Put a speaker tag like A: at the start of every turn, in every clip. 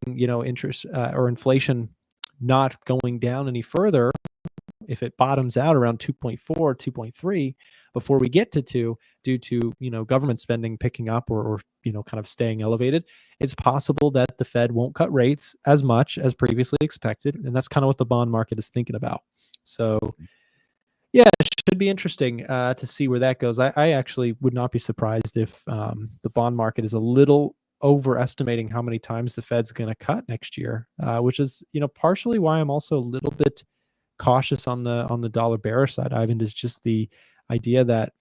A: interest or inflation not going down any further, if it bottoms out around 2.4, 2.3 before we get to 2 due to, government spending picking up or kind of staying elevated, it's possible that the Fed won't cut rates as much as previously expected. And that's kind of what the bond market is thinking about. So yeah, it should be interesting to see where that goes. I actually would not be surprised if the bond market is a little overestimating how many times the Fed's going to cut next year, which is, partially why I'm also a little bit cautious on the dollar bearish side, Ivan, is just the idea that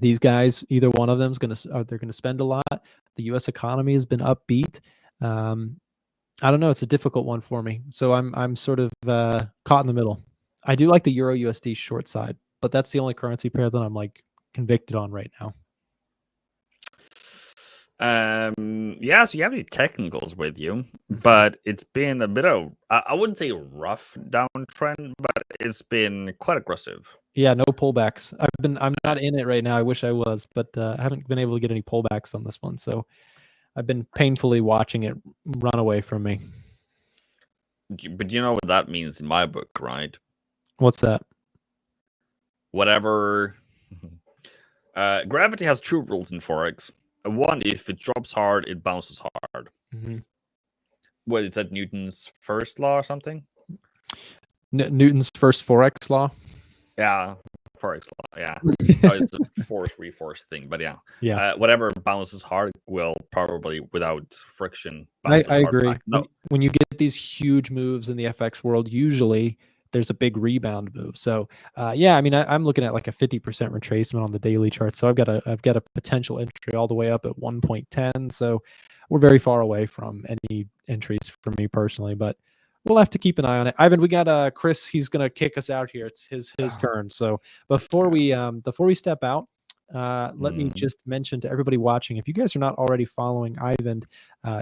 A: these guys, either one of them is they're going to spend a lot. The U.S. economy has been upbeat. I don't know. It's a difficult one for me. So I'm sort of caught in the middle. I do like the Euro USD short side, but that's the only currency pair that I'm like convicted on right now.
B: Yeah, so you have the technicals with you, but it's been a bit of, I wouldn't say rough downtrend, but it's been quite aggressive.
A: Yeah, no pullbacks. I'm not in it right now. I wish I was, but I haven't been able to get any pullbacks on this one. So I've been painfully watching it run away from me.
B: But you know what that means in my book, right?
A: What's that?
B: Whatever. Gravity has two rules in Forex. One, if it drops hard, it bounces hard.
A: Mm-hmm.
B: What is that, Newton's first law or something?
A: Newton's first Forex law?
B: Yeah, Forex law, yeah. It's a force thing, but yeah. Whatever bounces hard will probably, without friction, bounce
A: I agree.
B: Back. No.
A: When you get these huge moves in the FX world, usually there's a big rebound move. So yeah, I mean, I'm looking at like a 50% retracement on the daily chart. So I've got a potential entry all the way up at 1.10. So we're very far away from any entries for me personally, but we'll have to keep an eye on it. Ivan, we got Chris. He's gonna kick us out here. It's his turn. So before we step out, let me just mention to everybody watching, if you guys are not already following Ivan,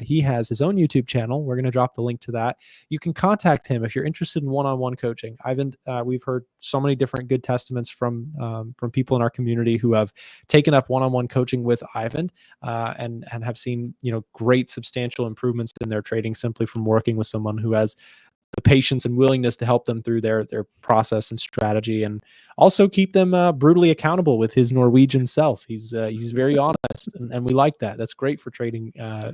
A: he has his own YouTube channel. We're going to drop the link to that. You can contact him if you're interested in one-on-one coaching. Ivan, we've heard so many different good testaments from people in our community who have taken up one-on-one coaching with Ivan and have seen great substantial improvements in their trading simply from working with someone who has the patience and willingness to help them through their process and strategy, and also keep them brutally accountable with his Norwegian self. He's very honest, and we like that. That's great for trading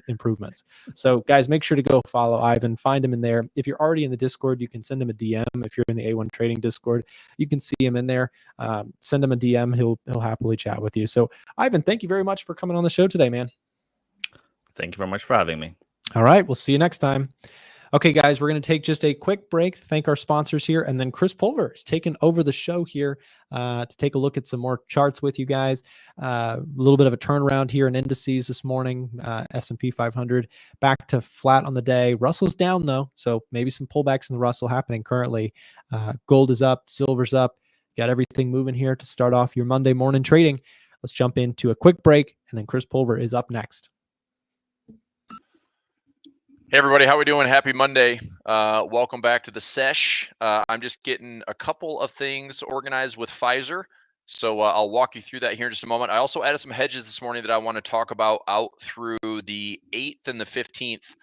A: improvements. So guys, make sure to go follow Ivan, find him in there. If you're already in the Discord, you can send him a DM. If you're in the A1 Trading Discord, you can see him in there. Send him a DM. He'll happily chat with you. So Ivan, thank you very much for coming on the show today, man.
B: Thank you very much for having me.
A: All right, we'll see you next time. Okay, guys, we're going to take just a quick break to thank our sponsors here, and then Chris Pulver is taking over the show here to take a look at some more charts with you guys. A little bit of a turnaround here in indices this morning. S&P 500 back to flat on the day. Russell's down, though, so maybe some pullbacks in the Russell happening currently. Gold is up, silver's up. Got everything moving here to start off your Monday morning trading. Let's jump into a quick break, and then Chris Pulver is up next.
C: Hey everybody, how we doing? Happy Monday. Welcome back to the sesh. I'm just getting a couple of things organized with Pfizer. So I'll walk you through that here in just a moment. I also added some hedges this morning that I want to talk about out through the 8th and the 15th,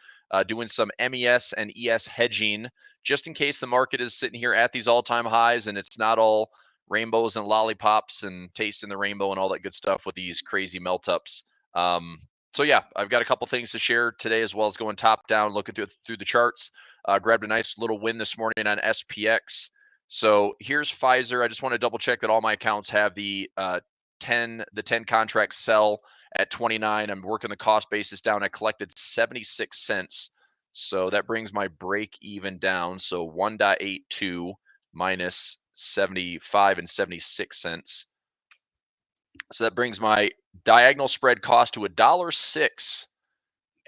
C: doing some MES and ES hedging, just in case the market is sitting here at these all-time highs and it's not all rainbows and lollipops and tasting the rainbow and all that good stuff with these crazy melt-ups. So yeah, I've got a couple things to share today, as well as going top down, looking through the charts. Grabbed a nice little win this morning on SPX. So here's Pfizer. I just want to double check that all my accounts have the 10 contracts sell at 29. I'm working the cost basis down. I collected 76 cents. So that brings my break even down. So 1.82 minus 75 and 76 cents. So that brings my diagonal spread cost to $1.06,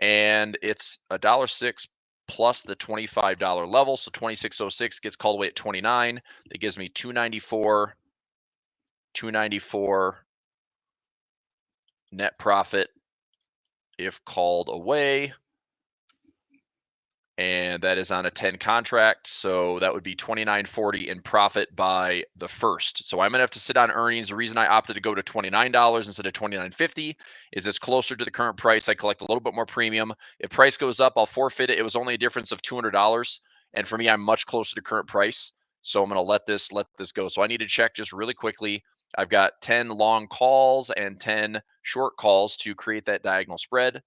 C: and it's $1.06 plus the $25 level. So 26.06 gets called away at 29. That gives me 294 net profit if called away. and that is on a 10 contract. So that would be $29.40 in profit by the 1st. So I'm gonna have to sit on earnings. The reason I opted to go to $29 instead of $29.50 is it's closer to the current price. I collect a little bit more premium. If price goes up, I'll forfeit it. It was only a difference of $200, and for me, I'm much closer to current price. So I'm gonna let this go. So I need to check just really quickly. I've got 10 long calls and 10 short calls to create that diagonal spread.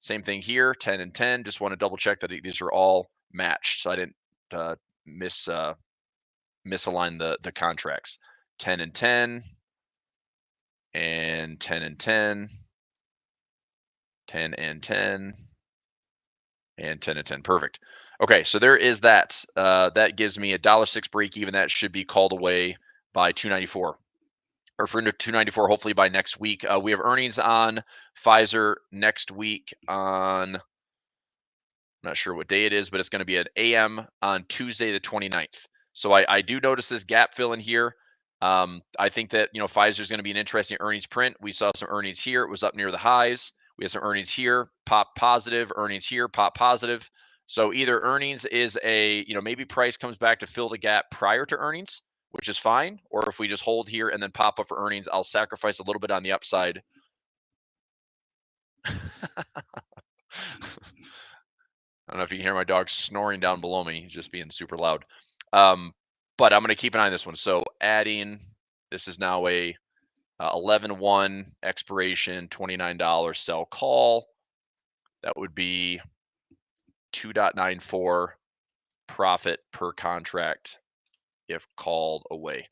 C: Same thing here, 10 and 10. Just want to double check that these are all matched, so I didn't misalign the contracts. 10 and 10, and 10 and 10, 10 and 10, and 10 and 10. Perfect. Okay, so there is that. That gives me $1.06 break even. That should be called away by 294. Or for 294, hopefully by next week. We have earnings on Pfizer next week on, I'm not sure what day it is, but it's going to be at AM on Tuesday, the 29th. So I do notice this gap fill in here. I think that, Pfizer is going to be an interesting earnings print. We saw some earnings here. It was up near the highs. We have some earnings here, pop positive, earnings here, pop positive. So either earnings is maybe price comes back to fill the gap prior to earnings, which is fine. Or if we just hold here and then pop up for earnings, I'll sacrifice a little bit on the upside. I don't know if you can hear my dog snoring down below me. He's just being super loud. But I'm going to keep an eye on this one. So adding, this is now a 11/1 expiration, $29 sell call. That would be 2.94 profit per contract if called away.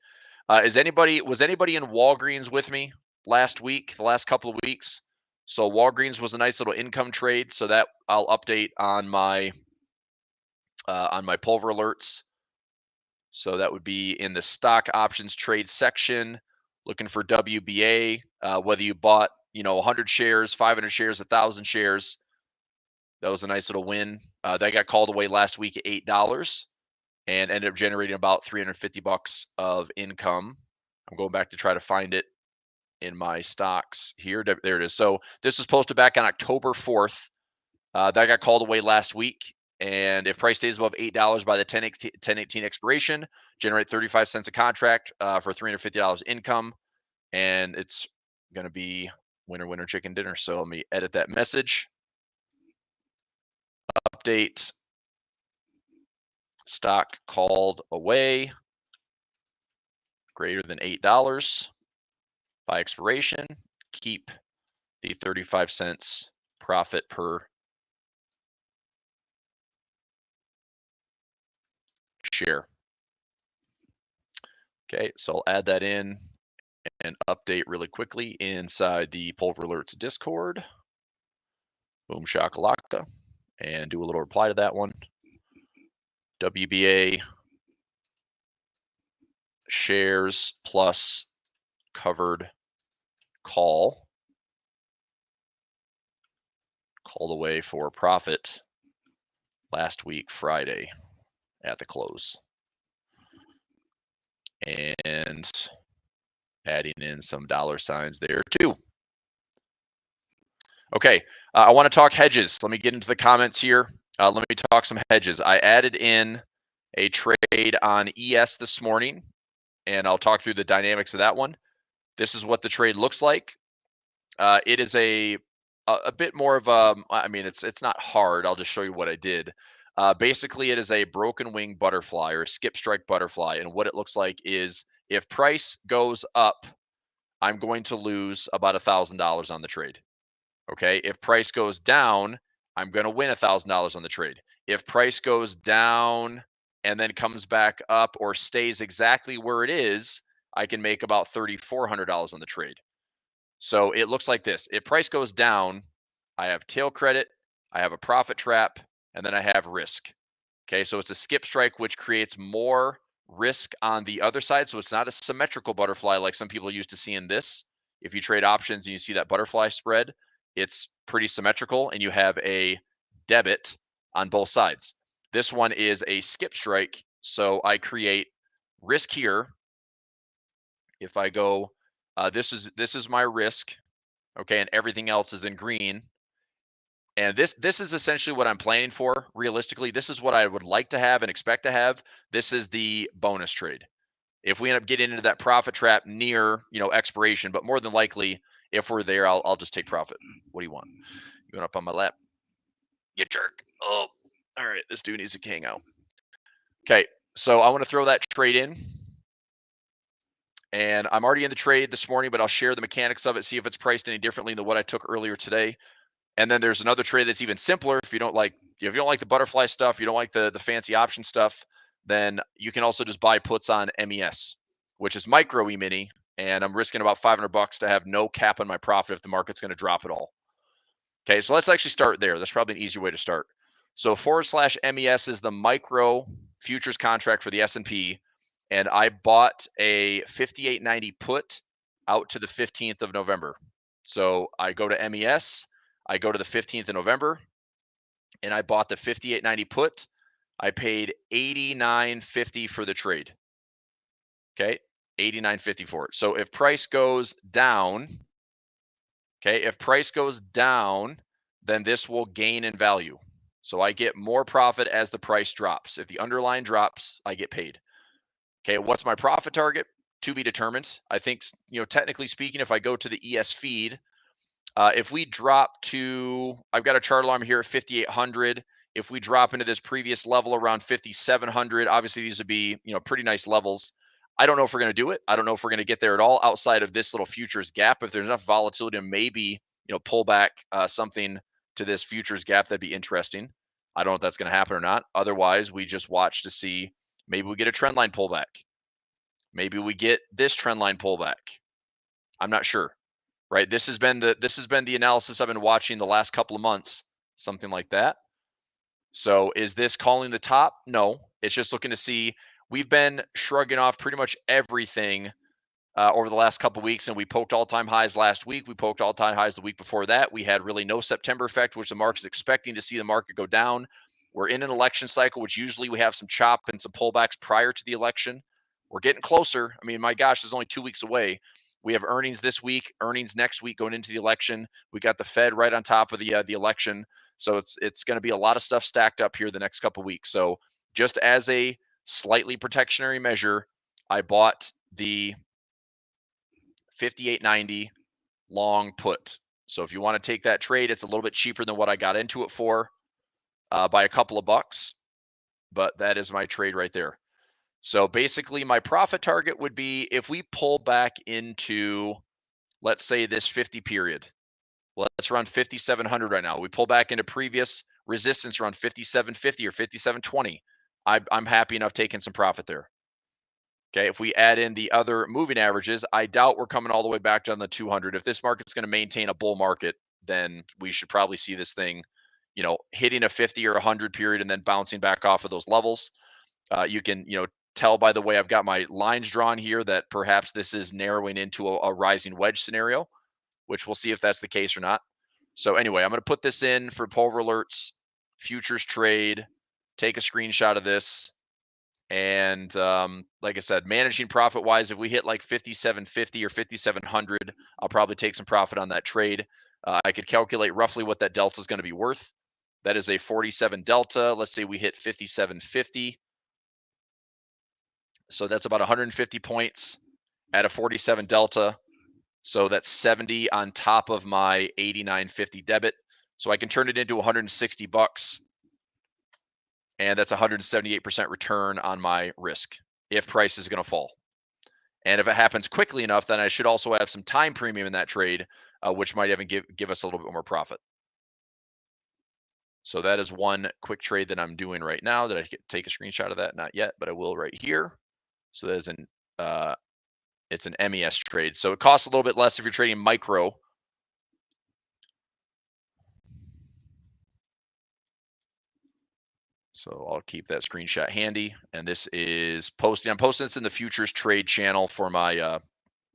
C: Was anybody in Walgreens with me last week, the last couple of weeks? So Walgreens was a nice little income trade. So that I'll update on my Pulver alerts. So that would be in the stock options trade section, looking for WBA, whether you bought, 100 shares, 500 shares, 1,000 shares. That was a nice little win. That got called away last week at $8 and ended up generating about $350 of income. I'm going back to try to find it in my stocks here. There it is. So this was posted back on October 4th. That got called away last week. And if price stays above $8 by the 10/18 expiration, generate 35 cents a contract for $350 income. And it's going to be winner, winner, chicken dinner. So let me edit that message. Update. Stock called away greater than $8 by expiration. Keep the 35 cents profit per share. Okay, so I'll add that in and update really quickly inside the Pulver Alerts Discord. Boom shakalaka. And do a little reply to that one. WBA shares plus covered call. Called away for profit last week, Friday, at the close. And adding in some dollar signs there too. Okay, I want to talk hedges. Let me get into the comments here. Let me talk some hedges. I added in a trade on ES this morning, and I'll talk through the dynamics of that one. This is what the trade looks like. It is a bit more of a, it's not hard. I'll just show you what I did. Basically, it is a broken wing butterfly or a skip strike butterfly. And what it looks like is if price goes up, I'm going to lose about $1,000 on the trade. Okay. If price goes down, I'm going to win $1,000 on the trade. If price goes down and then comes back up or stays exactly where it is, I can make about $3,400 on the trade. So it looks like this. If price goes down, I have tail credit, I have a profit trap, and then I have risk. Okay, so it's a skip strike, which creates more risk on the other side. So it's not a symmetrical butterfly like some people used to see in this. If you trade options and you see that butterfly spread, it's pretty symmetrical and you have a debit on both sides. This one is a skip strike. So I create risk here. If I go, this is my risk, okay, and everything else is in green. And this is essentially what I'm planning for. Realistically, this is what I would like to have and expect to have. This is the bonus trade. If we end up getting into that profit trap near, expiration, but more than likely, if we're there, I'll just take profit. What do you want? You want up on my lap? You jerk. Oh, all right. This dude needs to hang out. Okay, so I want to throw that trade in. And I'm already in the trade this morning, but I'll share the mechanics of it, see if it's priced any differently than what I took earlier today. And then there's another trade that's even simpler. If you don't like the butterfly stuff, you don't like the fancy option stuff, then you can also just buy puts on MES, which is micro E-mini, and I'm risking about $500 to have no cap on my profit if the market's going to drop at all. Okay, so let's actually start there. That's probably an easier way to start. So /MES is the micro futures contract for the S&P, and I bought a 58.90 put out to the 15th of November. So I go to MES, I go to the 15th of November, and I bought the 58.90 put. I paid $89.50 for the trade. Okay, $89.50 for it. So if price goes down, then this will gain in value. So I get more profit as the price drops. If the underlying drops, I get paid. Okay, what's my profit target? To be determined. I think, technically speaking, if I go to the ES feed, if we drop to, I've got a chart alarm here at 5,800. If we drop into this previous level around 5,700, obviously these would be, pretty nice levels. I don't know if we're going to do it. I don't know if we're going to get there at all outside of this little futures gap. If there's enough volatility to maybe, pull back something to this futures gap, that'd be interesting. I don't know if that's going to happen or not. Otherwise, we just watch to see, maybe we get a trend line pullback. Maybe we get this trend line pullback. I'm not sure. Right? This has been the analysis I've been watching the last couple of months, something like that. So is this calling the top? No, it's just looking to see. We've been shrugging off pretty much everything over the last couple of weeks, and we poked all-time highs last week. We poked all-time highs the week before that. We had really no September effect, which the market's expecting to see the market go down. We're in an election cycle, which usually we have some chop and some pullbacks prior to the election. We're getting closer. I mean, my gosh, it's only 2 weeks away. We have earnings this week, earnings next week going into the election. We got the Fed right on top of the election. So it's going to be a lot of stuff stacked up here the next couple of weeks. So just as a slightly protectionary measure, I bought the 58.90 long put. So if you want to take that trade, it's a little bit cheaper than what I got into it for by a couple of bucks. But that is my trade right there. So basically my profit target would be if we pull back into, let's say, this 50 period. Well, let's run 5,700 right now. We pull back into previous resistance around 5,750 or 5,720. I'm happy enough taking some profit there. Okay, if we add in the other moving averages, I doubt we're coming all the way back down the 200. If this market's going to maintain a bull market, then we should probably see this thing, hitting a 50 or 100 period and then bouncing back off of those levels. You can, tell by the way I've got my lines drawn here that perhaps this is narrowing into a rising wedge scenario, which we'll see if that's the case or not. So anyway, I'm going to put this in for Pulver alerts, futures trade, take a screenshot of this. And like I said, managing profit wise, if we hit like 5,750 or 5,700, I'll probably take some profit on that trade. I could calculate roughly what that delta is going to be worth. That is a 47 delta. Let's say we hit 5,750. So that's about 150 points at a 47 delta. So that's 70 on top of my 89.50 debit. So I can turn it into $160. And that's 178% return on my risk if price is going to fall. And if it happens quickly enough, then I should also have some time premium in that trade, which might even give us a little bit more profit. So that is one quick trade that I'm doing right now. Did I take a screenshot of that? Not yet, but I will right here. So there's it's an MES trade. So it costs a little bit less if you're trading micro. So I'll keep that screenshot handy. And this is posting. I'm posting this in the futures trade channel for my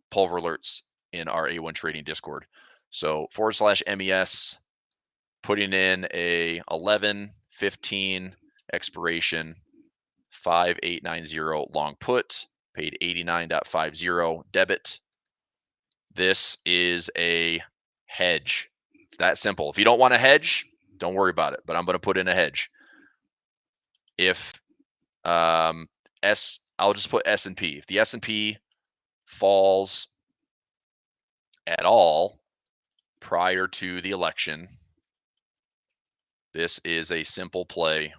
C: Pulver alerts in our A1 trading Discord. So /MES, putting in a 11/15 expiration 5890 long put, paid 89.50 debit. This is a hedge. It's that simple. If you don't want a hedge, Don't worry about it, but I'm going to put in a hedge. If I'll just put S&P. If the S&P falls at all prior to the election, this is a simple play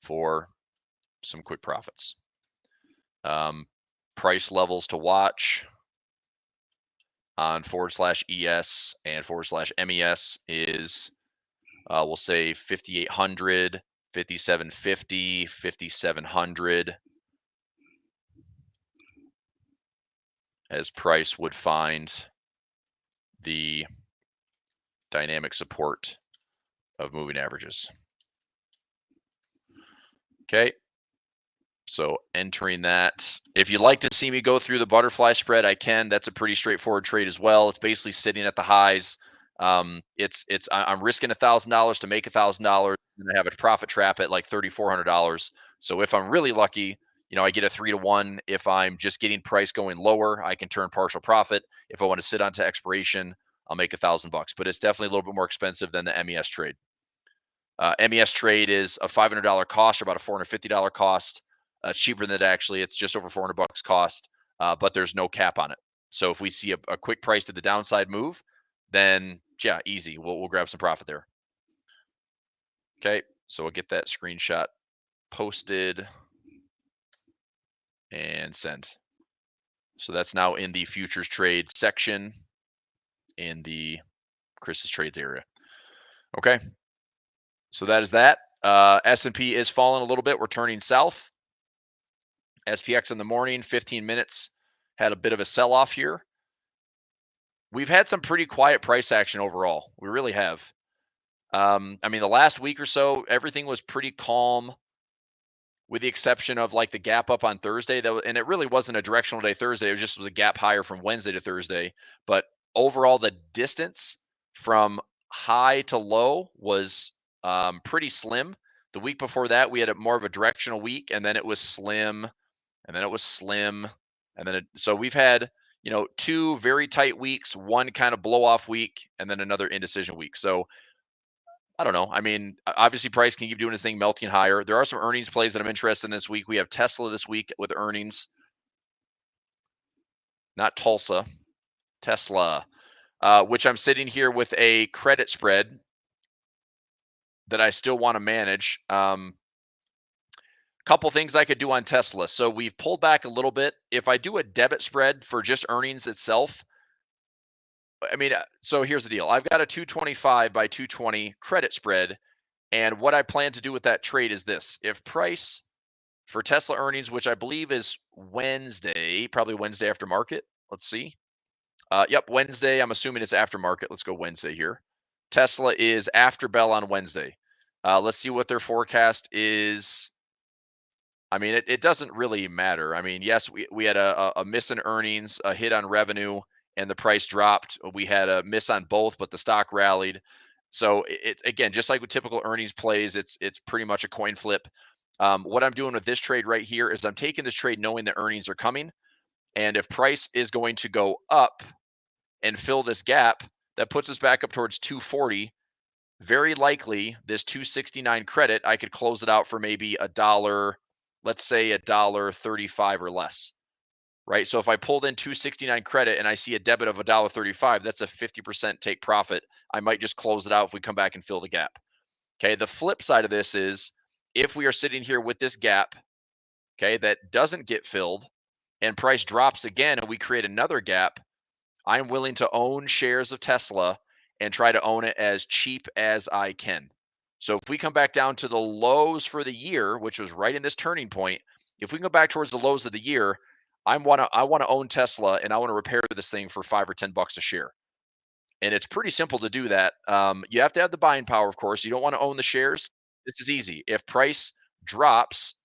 C: for some quick profits. Price levels to watch on /ES and /MES is, we'll say 5,800, 5,750, 5,700, as price would find the dynamic support of moving averages. Okay. So entering that, if you'd like to see me go through the butterfly spread, I can. That's a pretty straightforward trade as well. It's basically sitting at the highs. I'm risking $1,000 to make $1,000, and I have a profit trap at like $3,400. So if I'm really lucky, I get a 3-to-1. If I'm just getting price going lower, I can turn partial profit. If I want to sit on to expiration, I'll make $1,000. But it's definitely a little bit more expensive than the MES trade. MES trade is a $500 cost, or about a $450 cost. Cheaper than that, actually. It's just over $400 cost, but there's no cap on it. So if we see a quick price to the downside move, then yeah, easy. We'll grab some profit there. Okay, so we'll get that screenshot posted and sent. So that's now in the futures trade section in the Chris's trades area. Okay, so that is that. S&P is falling a little bit. We're turning south. SPX in the morning, 15 minutes, had a bit of a sell-off here. We've had some pretty quiet price action overall. We really have. The last week or so, everything was pretty calm, with the exception of like the gap up on Thursday. And it really wasn't a directional day Thursday. It was a gap higher from Wednesday to Thursday. But overall, the distance from high to low was pretty slim. The week before that, we had more of a directional week, and then it was slim. And then it was slim. And then so we've had, 2 very tight weeks, one kind of blow off week, and then another indecision week. So I don't know. Obviously price can keep doing its thing, melting higher. There are some earnings plays that I'm interested in this week. We have Tesla this week with earnings. Not Tulsa, Tesla, which I'm sitting here with a credit spread that I still want to manage. Couple things I could do on Tesla. So we've pulled back a little bit. If I do a debit spread for just earnings itself, so here's the deal. I've got a 225 by 220 credit spread. And what I plan to do with that trade is this. If price for Tesla earnings, which I believe is Wednesday, probably Wednesday after market. Let's see. Yep, Wednesday. I'm assuming it's after market. Let's go Wednesday here. Tesla is after bell on Wednesday. Let's see what their forecast is. It doesn't really matter. Yes, we had a miss in earnings, a hit on revenue, and the price dropped. We had a miss on both, but the stock rallied. So it again, just like with typical earnings plays, it's pretty much a coin flip. What I'm doing with this trade right here is I'm taking this trade knowing that earnings are coming. And if price is going to go up and fill this gap, that puts us back up towards 240. Very likely this 269 credit, I could close it out for maybe $1. Let's say $1.35 or less, right? So if I pulled in 269 credit and I see a debit of $1.35, that's a 50% take profit. I might just close it out if we come back and fill the gap. Okay, the flip side of this is if we are sitting here with this gap, okay, that doesn't get filled and price drops again and we create another gap, I'm willing to own shares of Tesla and try to own it as cheap as I can. So if we come back down to the lows for the year, which was right in this turning point, if we go back towards the lows of the year, I want to own Tesla and I want to repair this thing for $5 or $10 a share. And it's pretty simple to do that. You have to have the buying power, of course. You don't want to own the shares. This is easy. If price drops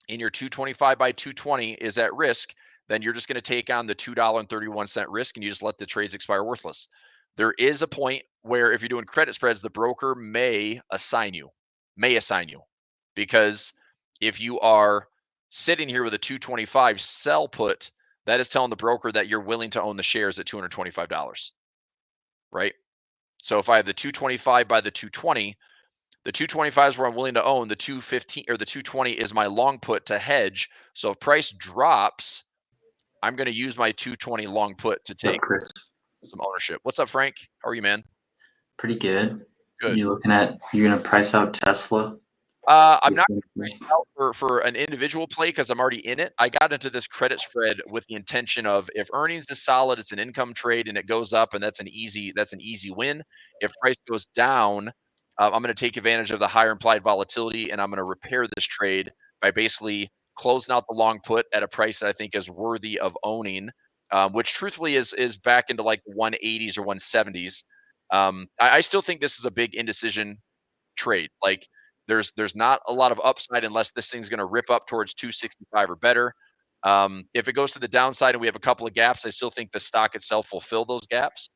C: and your 225 by 220 is at risk, then you're just going to take on the $2.31 risk and you just let the trades expire worthless. There is a point where if you're doing credit spreads, the broker may assign you, because if you are sitting here with a 225 sell put, that is telling the broker that you're willing to own the shares at $225, right? So if I have the 225 by the 220, the 225 is where I'm willing to own. The 215 or the 220 is my long put to hedge. So if price drops, I'm going to use my 220 long put to
D: What's up,
C: take
D: Chris?
C: some ownership. What's up, Frank? How are you, man?
D: Pretty good.
C: Good.
D: You're gonna price out Tesla?
C: I'm not pricing out for an individual play because I'm already in it. I got into this credit spread with the intention of if earnings is solid, it's an income trade and it goes up, and that's an easy win. If price goes down, I'm going to take advantage of the higher implied volatility, and I'm going to repair this trade by basically closing out the long put at a price that I think is worthy of owning, which truthfully is back into like 180s or 170s. I still think this is a big indecision trade. Like there's not a lot of upside unless this thing's going to rip up towards 265 or better. If it goes to the downside and we have a couple of gaps, I still think the stock itself will fill those gaps.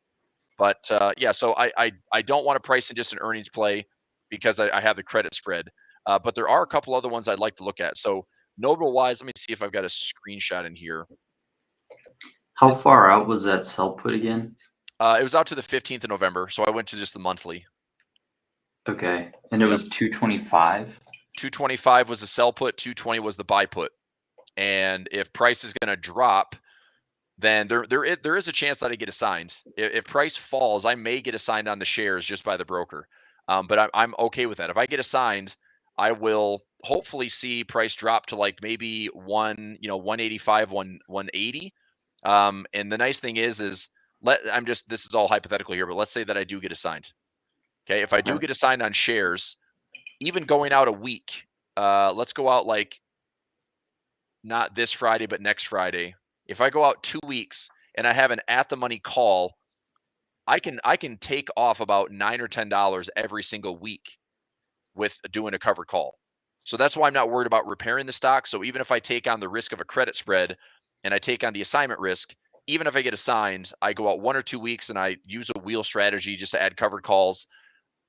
C: But yeah, so I don't want to price in just an earnings play because I have the credit spread. But there are a couple other ones I'd like to look at. So notable wise, let me see if I've got a screenshot in here.
D: How far out was that sell put again?
C: It was out to the 15th of November, so I went to just the monthly.
D: Okay, and it was 225.
C: 225 was the sell put, 220 was the buy put. And if price is going to drop, then there is a chance that I get assigned. If price falls, I may get assigned on the shares just by the broker. But I'm okay with that. If I get assigned, I will hopefully see price drop to like maybe 185, 180. And the nice thing is this is all hypothetical here, but let's say that I do get assigned. Okay, if I do get assigned on shares, even going out a week, let's go out like not this Friday, but next Friday. If I go out 2 weeks and I have an at the money call, I can take off about $9 or $10 every single week with doing a covered call. So that's why I'm not worried about repairing the stock. So even if I take on the risk of a credit spread and I take on the assignment risk, even if I get assigned, I go out 1 or 2 weeks and I use a wheel strategy just to add covered calls.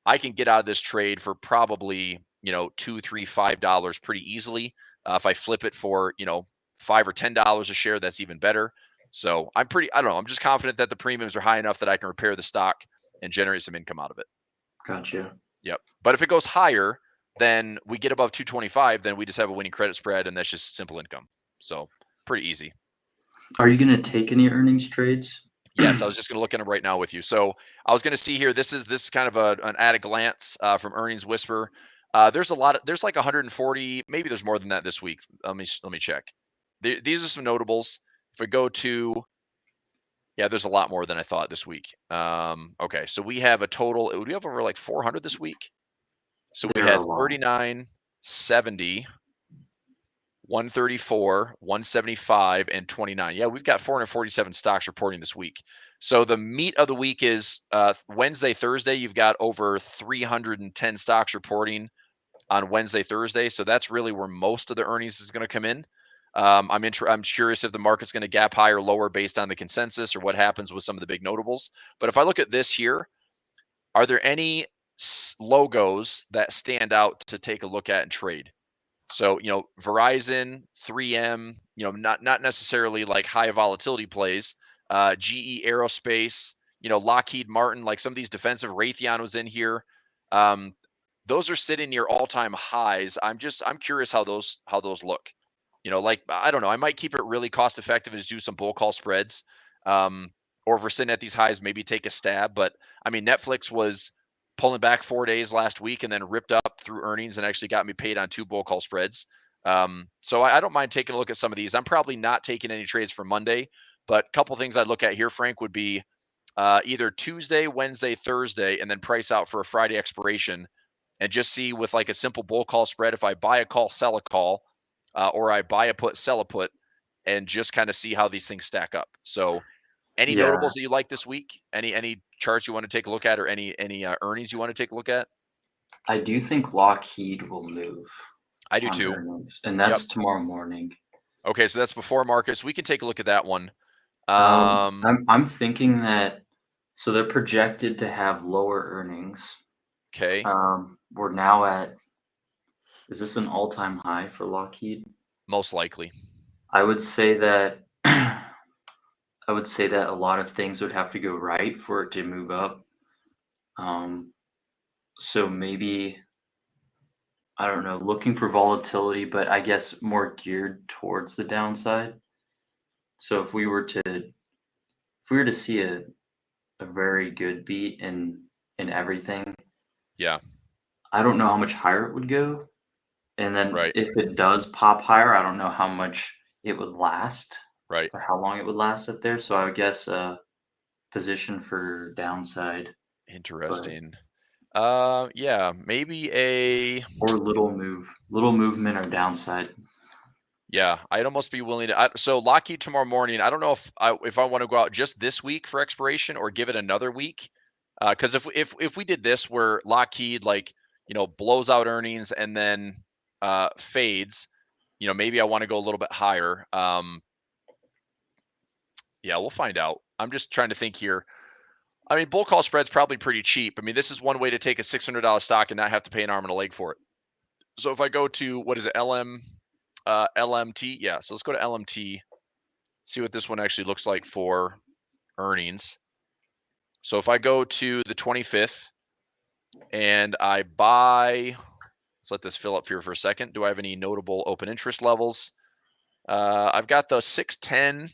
C: I can get out of this trade for probably, $2, $3, $5 pretty easily. If I flip it for, $5 or $10 a share, that's even better. So I don't know. I'm just confident that the premiums are high enough that I can repair the stock and generate some income out of it.
D: Gotcha.
C: Yep. But if it goes higher, then we get above 225, then we just have a winning credit spread, and that's just simple income. So pretty easy.
D: Are you gonna take any earnings trades?
C: Yes, I was just going to look at them right now with you. So I was going to see here. This is kind of an at a glance from Earnings Whisper. There's like 140, maybe there's more than that this week. Let me check. These are some notables. If we go to, yeah, there's a lot more than I thought this week. Okay, so we have a total. We have over like 400 this week. So we had 39, 70. 134, 175, and 29. Yeah, we've got 447 stocks reporting this week. So the meat of the week is Wednesday, Thursday. You've got over 310 stocks reporting on Wednesday, Thursday. So that's really where most of the earnings is going to come in. I'm curious if the market's going to gap higher or lower based on the consensus or what happens with some of the big notables. But if I look at this here, are there any logos that stand out to take a look at and trade? So, Verizon, 3M, not necessarily like high volatility plays, GE Aerospace, Lockheed Martin, like some of these defensive, Raytheon was in here. Those are sitting near all-time highs. I'm curious how those look. Like, I don't know, I might keep it really cost effective and just do some bull call spreads. Or if we're sitting at these highs, maybe take a stab. But I mean, Netflix was pulling back 4 days last week and then ripped up through earnings and actually got me paid on 2 bull call spreads. So I don't mind taking a look at some of these. I'm probably not taking any trades for Monday, but a couple things I'd look at here, Frank, would be either Tuesday, Wednesday, Thursday, and then price out for a Friday expiration and just see with like a simple bull call spread, if I buy a call, sell a call, or I buy a put, sell a put, and just kind of see how these things stack up. So any notables that you like this week? Any charts you want to take a look at, or any earnings you want to take a look at?
D: I do think Lockheed will move.
C: I do too.
D: Earnings, and that's tomorrow morning.
C: Okay, so that's before markets. We can take a look at that one.
D: I'm thinking that so they're projected to have lower earnings.
C: Okay.
D: We're now at, is this an all-time high for Lockheed?
C: Most likely.
D: I would say that a lot of things would have to go right for it to move up. So maybe, I don't know, looking for volatility, but I guess more geared towards the downside. So if we were to see a very good beat in everything,
C: Yeah.
D: I don't know how much higher it would go. And then
C: Right.
D: if it does pop higher, I don't know how much it would last
C: Right.
D: or how long it would last up there. So I would guess position for downside, but
C: Interesting. Yeah, maybe
D: or little movement or downside.
C: yeah, I'd almost be willing to. So Lockheed tomorrow morning. I don't know if I want to go out just this week for expiration or give it another week. Because if we did this where Lockheed blows out earnings and then fades, maybe I want to go a little bit higher. Yeah, we'll find out. I'm just trying to think here. I mean, bull call spread's probably pretty cheap. I mean, this is one way to take a $600 stock and not have to pay an arm and a leg for it. So if I go to, what is it, LMT? Yeah, so let's go to LMT, see what this one actually looks like for earnings. So if I go to the 25th and I buy, let's let this fill up here for a second. Do I have any notable open interest levels? I've got the 610,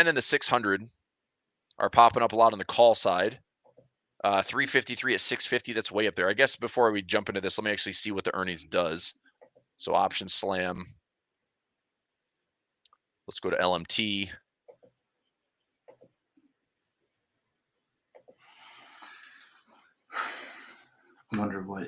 C: and the 600 are popping up a lot on the call side. 353 at 650, that's way up there. I guess before we jump into this, let me actually see what the earnings does. So option slam. Let's go to LMT.
D: I wonder what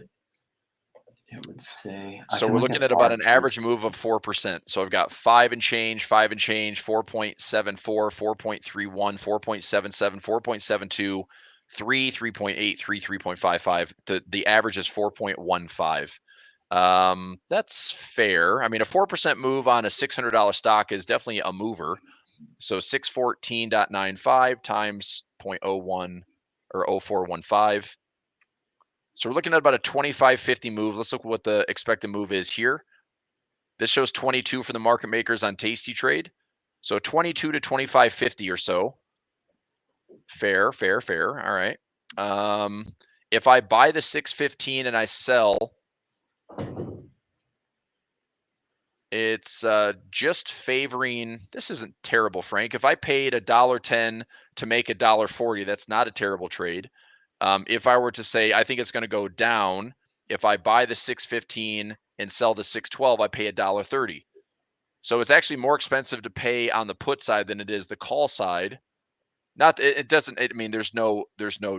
D: it would say.
C: So we're looking at about an average move of 4%. So I've got 5 and change, 4.74, 4.31, 4.77, 4.72, 3, 3.8, 3, 3.55. The average is 4.15. That's fair. I mean, a 4% move on a $600 stock is definitely a mover. So 614.95 times 0.01 or 0415. So we're looking at about a 25.50 move. Let's look at what the expected move is here. This shows 22 for the market makers on Tasty Trade. So 22 to 25.50 or so. Fair. All right. If I buy the 615 and I sell, it's just favoring. This isn't terrible, Frank. If I paid $1.10 to make $1.40, that's not a terrible trade. If I were to say, I think it's going to go down, if I buy the 615 and sell the 612, I pay $1.30. So it's actually more expensive to pay on the put side than it is the call side. Not, it doesn't, I mean, there's no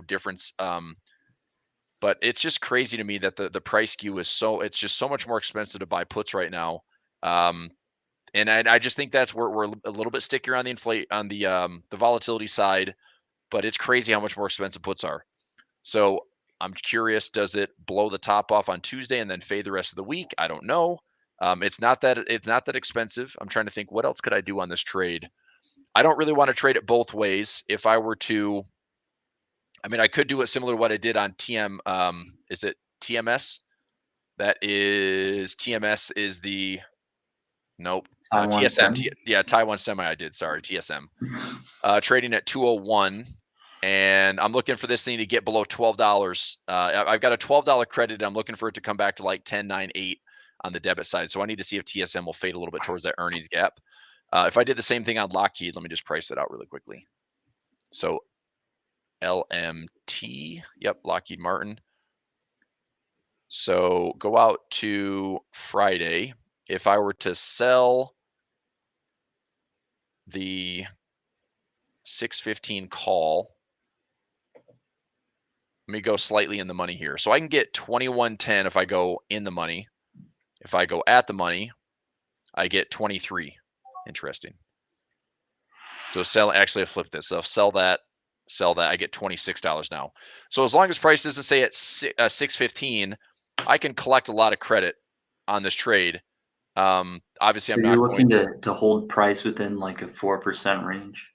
C: difference. But it's just crazy to me that the price skew is it's just so much more expensive to buy puts right now. And I just think that's where we're a little bit stickier on the volatility side, but it's crazy how much more expensive puts are. So I'm curious, does it blow the top off on Tuesday and then fade the rest of the week? I don't know. It's not that expensive. I'm trying to think, what else could I do on this trade? I don't really want to trade it both ways. If I were to, I mean, I could do it similar to what I did on TM. Is it TMS? That is TMS is the nope. TSM. Yeah, Taiwan Semi. I did. Sorry, TSM. Trading at 201. And I'm looking for this thing to get below $12. I've got a $12 credit. I'm looking for it to come back to like 10.98 on the debit side. So I need to see if TSM will fade a little bit towards that earnings gap. If I did the same thing on Lockheed, let me just price it out really quickly. So LMT, yep, Lockheed Martin. So go out to Friday. If I were to sell the 615 call, let me go slightly in the money here. So I can get 21.10 if I go in the money. If I go at the money, I get 23. Interesting. So actually I flipped this. So sell that, I get $26 now. So as long as price doesn't say at 615, I can collect a lot of credit on this trade. Obviously,
D: so
C: I'm not
D: looking to hold price within like a 4% range.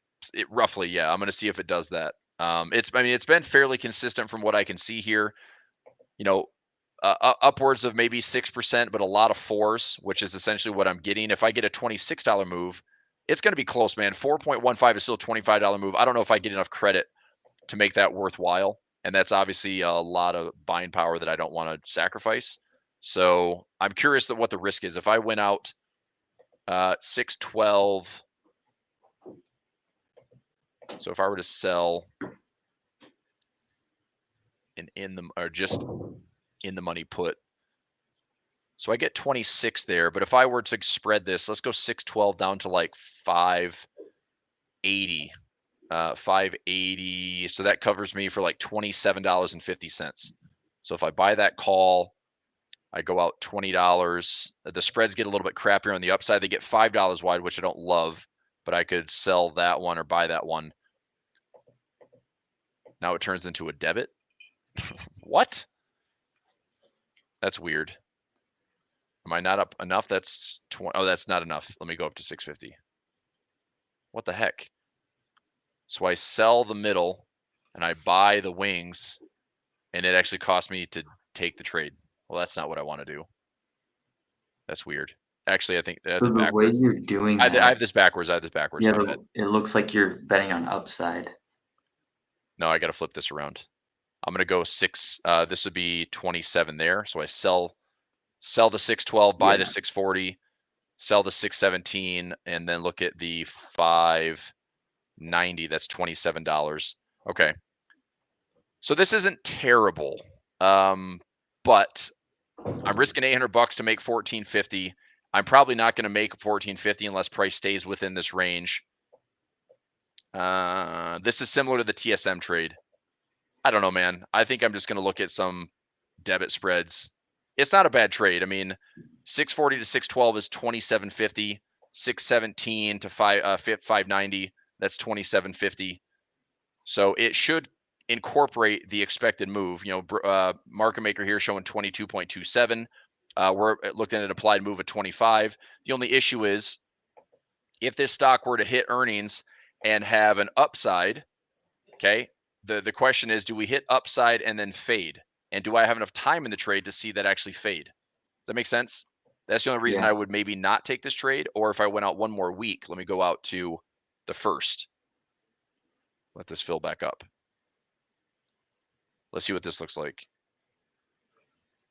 C: Roughly, yeah. I'm going to see if it does that. It's been fairly consistent from what I can see here. Upwards of maybe 6%, but a lot of fours, which is essentially what I'm getting. If I get a $26 move, it's going to be close, man. 4.15 is still a $25 move. I don't know if I get enough credit to make that worthwhile And that's obviously a lot of buying power that I don't want to sacrifice. So I'm curious what the risk is. If I went out 612, so if I were to sell just in the money put, so I get 26 there. But if I were to spread this, let's go 612 down to like 580. 580. So that covers me for like $27.50. So if I buy that call, I go out $20. The spreads get a little bit crappier on the upside. They get $5 wide, which I don't love, but I could sell that one or buy that one. Now it turns into a debit. What? That's weird. Am I not up enough? That's 20. Oh, that's not enough. Let me go up to 650. What the heck? So I sell the middle and I buy the wings, and it actually cost me to take the trade. Well, that's not what I want to do. That's weird. Actually, I think
D: So the way you're doing
C: I
D: that,
C: have this backwards.
D: Yeah, it looks like you're betting on upside.
C: No, I got to flip this around. I'm going to go 6. This would be 27 there. So I sell the 612, buy the 640, sell the 617, and then look at the 590. That's $27. Okay. So this isn't terrible, but I'm risking $800 to make $14.50. I'm probably not going to make $14.50 unless price stays within this range. This is similar to the TSM trade. I don't know, man. I think I'm just going to look at some debit spreads. It's not a bad trade. I mean, 640 to 612 is 27.50. 617 to 590, that's 27.50. So it should incorporate the expected move. You know, market maker here showing 22.27. We're looking at an applied move of 25. The only issue is if this stock were to hit earnings and have an upside, okay, the question is, do we hit upside and then fade? And do I have enough time in the trade to see that actually fade? Does that make sense? That's the only reason I would maybe not take this trade. Or if I went out one more week, let me go out to the 1st. Let this fill back up. Let's see what this looks like.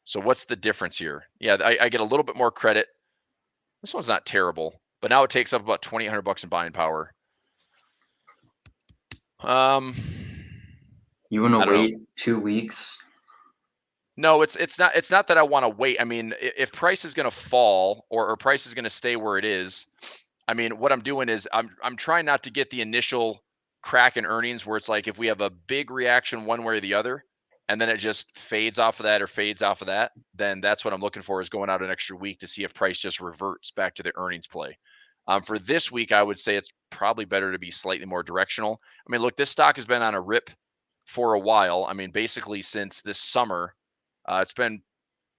C: So what's the difference here? Yeah, I get a little bit more credit. This one's not terrible, but now it takes up about $2,800 in buying power.
D: You want to wait 2 weeks?
C: No, it's not that I want to wait. I mean, if price is going to fall or price is going to stay where it is, I mean, what I'm doing is I'm trying not to get the initial crack in earnings where it's like if we have a big reaction one way or the other, and then it just fades off of that or fades off of that, then that's what I'm looking for, is going out an extra week to see if price just reverts back to the earnings play. For this week, I would say it's probably better to be slightly more directional. I mean, look, this stock has been on a rip for a while. I mean, basically since this summer. It's been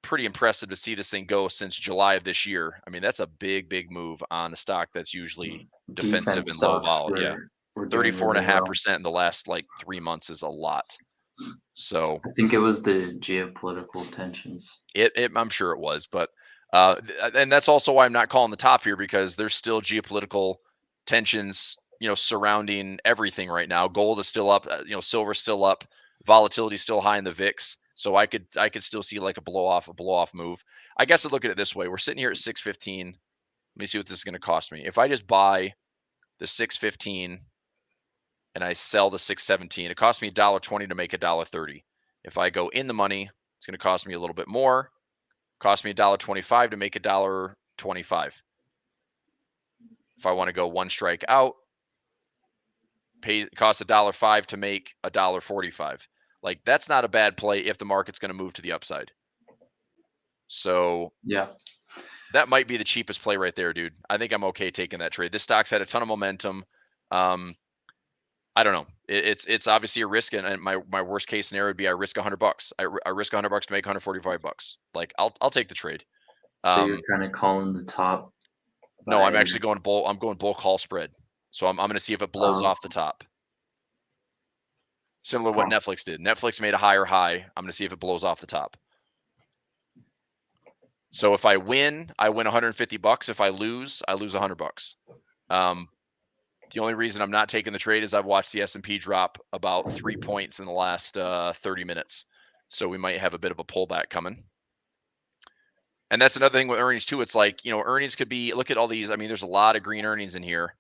C: pretty impressive to see this thing go since July of this year. I mean, that's a big move on a stock that's usually defensive and low vol. Yeah, 34.5% in the last like 3 months is a lot. So
D: I think it was the geopolitical tensions.
C: I'm sure it was, but and that's also why I'm not calling the top here, because there's still geopolitical tensions, you know, surrounding everything right now. Gold is still up, you know, silver's still up, volatility is still high in the VIX. So I could still see like a blow off move. I guess I look at it this way. We're sitting here at 615. Let me see what this is going to cost me. If I just buy the 615 and I sell the 617, it costs me $1.20 to make $1.30. If I go in the money, it's going to cost me a little bit more. Cost me $1.25 to make $1.25. If I want to go one strike out, costs $1.05 to make $1.45. Like, that's not a bad play if the market's going to move to the upside. So
D: yeah,
C: that might be the cheapest play right there, dude. I think I'm okay taking that trade. This stock's had a ton of momentum. I don't know. It's obviously a risk, and my worst case scenario would be I risk $100. I risk $100 to make $145. Like, I'll take the trade.
D: So you're kind of calling the top.
C: No, I'm actually going bull. I'm going bull call spread. So I'm going to see if it blows off the top. Similar to what Netflix did. Netflix made a higher high. I'm going to see if it blows off the top. So if I win $150. If I lose $100. The only reason I'm not taking the trade is I've watched the S&P drop about 3 points in the last 30 minutes. So we might have a bit of a pullback coming. And that's another thing with earnings too. It's like, earnings could be, look at all these. I mean, there's a lot of green earnings in here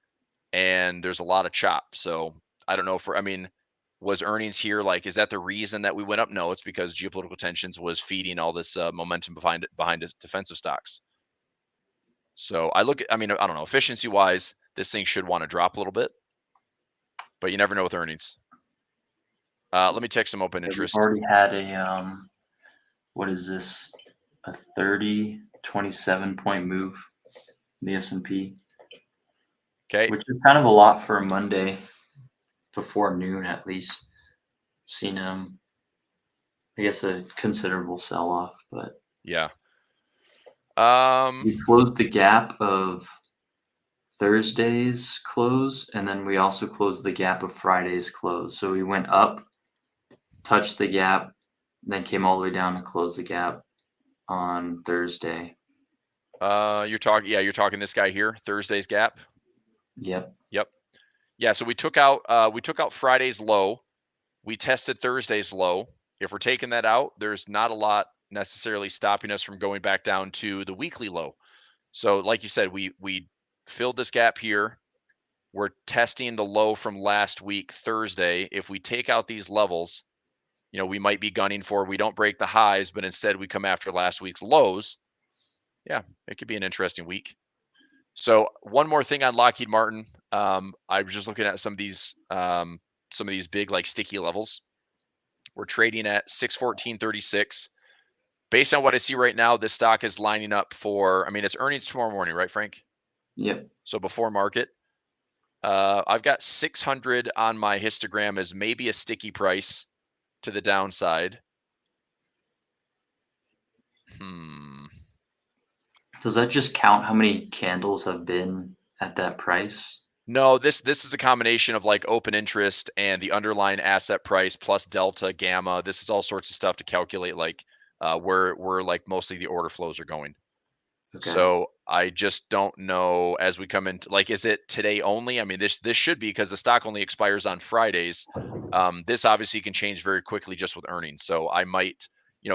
C: and there's a lot of chop. So I don't know was earnings here, like, is that the reason that we went up? No, it's because geopolitical tensions was feeding all this momentum behind its defensive stocks. So I don't know, efficiency wise, this thing should want to drop a little bit, but you never know with earnings. Let me check some open interest.
D: We've already had a, what is this? A 27 point move in the S&P.
C: Okay.
D: Which is kind of a lot for a Monday before noon, at least. Seen, I guess, a considerable sell off, but
C: yeah.
D: We closed the gap of Thursday's close, and then we also closed the gap of Friday's close. So we went up, touched the gap, then came all the way down and closed the gap on Thursday.
C: You're talking this guy here, Thursday's gap.
D: Yep.
C: Yeah, so we took out Friday's low. We tested Thursday's low. If we're taking that out, there's not a lot necessarily stopping us from going back down to the weekly low. So like you said, we filled this gap here. We're testing the low from last week, Thursday. If we take out these levels, we might be gunning for, we don't break the highs, but instead we come after last week's lows. Yeah, it could be an interesting week. So one more thing on Lockheed Martin. I was just looking at some of these big, like, sticky levels. We're trading at 614.36. Based on what I see right now, this stock is lining up for, it's earnings tomorrow morning, right, Frank?
D: Yep.
C: So before market. I've got 600 on my histogram as maybe a sticky price to the downside.
D: Does that just count how many candles have been at that price?
C: No, this is a combination of, like, open interest and the underlying asset price plus delta, gamma. This is all sorts of stuff to calculate, like, where like mostly the order flows are going.
D: Okay.
C: So I just don't know as we come into, like, is it today only? This should be, because the stock only expires on Fridays. This obviously can change very quickly just with earnings. So I might,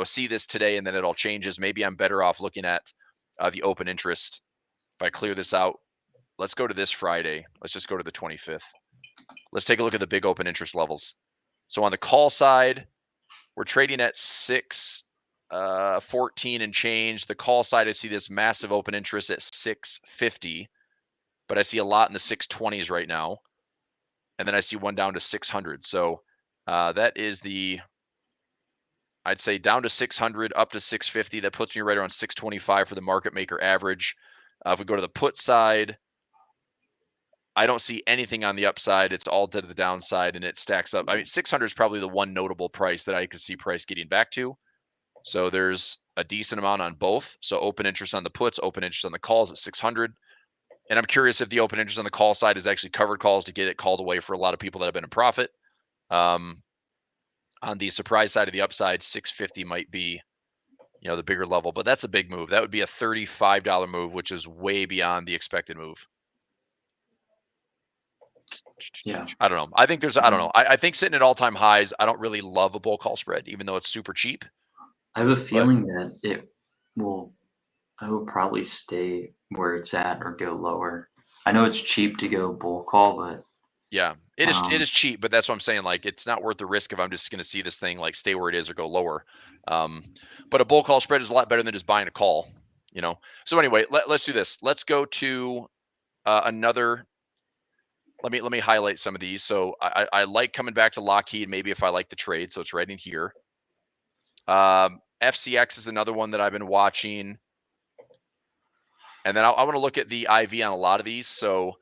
C: see this today and then it all changes. Maybe I'm better off looking at the open interest. If I clear this out, let's go to this Friday. Let's just go to the 25th. Let's take a look at the big open interest levels. So on the call side, we're trading at 614 and change. The call side, I see this massive open interest at 650, but I see a lot in the 620s right now. And then I see one down to 600. So that is I'd say down to 600, up to 650. That puts me right around 625 for the market maker average. If we go to the put side, I don't see anything on the upside. It's all to the downside, and it stacks up. 600 is probably the one notable price that I could see price getting back to. So there's a decent amount on both. So open interest on the puts, open interest on the calls at 600. And I'm curious if the open interest on the call side is actually covered calls to get it called away for a lot of people that have been in profit. On the surprise side of the upside, 650 might be, the bigger level, but that's a big move. That would be a $35 move, which is way beyond the expected move.
D: Yeah.
C: I don't know. I think I don't know. I think sitting at all-time highs, I don't really love a bull call spread, even though it's super cheap.
D: I have a feeling that I will probably stay where it's at or go lower. I know it's cheap to go bull call, but
C: yeah, it is cheap, but that's what I'm saying. Like, it's not worth the risk if I'm just going to see this thing, like, stay where it is or go lower. But a bull call spread is a lot better than just buying a call, So anyway, let's do this. Let's go to another. Let me highlight some of these. So I like coming back to Lockheed, maybe if I like the trade. So it's right in here. FCX is another one that I've been watching. And then I want to look at the IV on a lot of these. So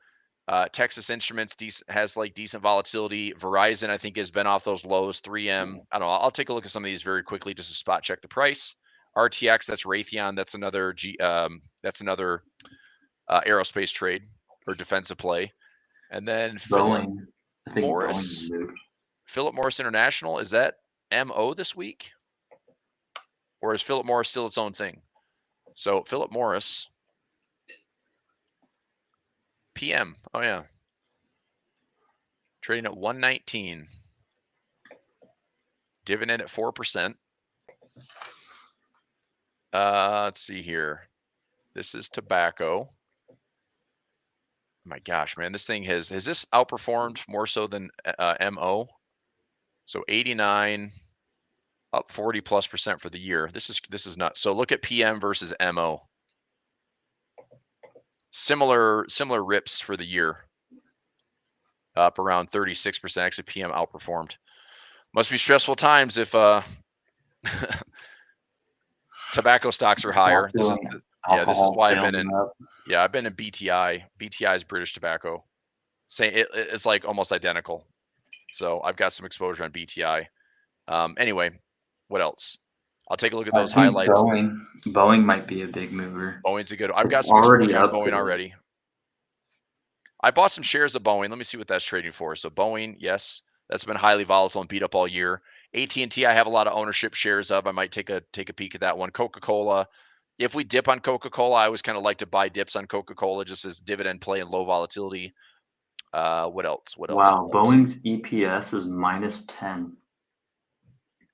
C: Texas Instruments has decent volatility. Verizon, I think, has been off those lows. 3M, I don't know. I'll take a look at some of these very quickly just to spot check the price. RTX, that's Raytheon. That's another aerospace trade or defensive play. And then Philip Morris. Philip Morris International, is that MO this week? Or is Philip Morris still its own thing? So Philip Morris. PM. Oh, yeah. Trading at 119. Dividend at 4%. Let's see here. This is tobacco. My gosh, man, this thing has this outperformed more so than MO? So 89, up 40+% for the year. This is nuts. So look at PM versus MO. Similar rips for the year. Up around 36%. Actually, PM outperformed. Must be stressful times if tobacco stocks are higher. This is why I've been in. Yeah, I've been in BTI. BTI is British Tobacco. It's like almost identical. So I've got some exposure on BTI. Anyway, what else? I'll take a look at those highlights.
D: Boeing might be a big mover.
C: Boeing's a good. I've got some exposure on Boeing already. I bought some shares of Boeing. Let me see what that's trading for. So Boeing, yes, that's been highly volatile and beat up all year. AT&T, I have a lot of ownership shares of. I might take a peek at that one. Coca-Cola. If we dip on Coca-Cola, I always kind of like to buy dips on Coca-Cola just as dividend play and low volatility. What else?
D: Wow, Boeing's EPS is -10.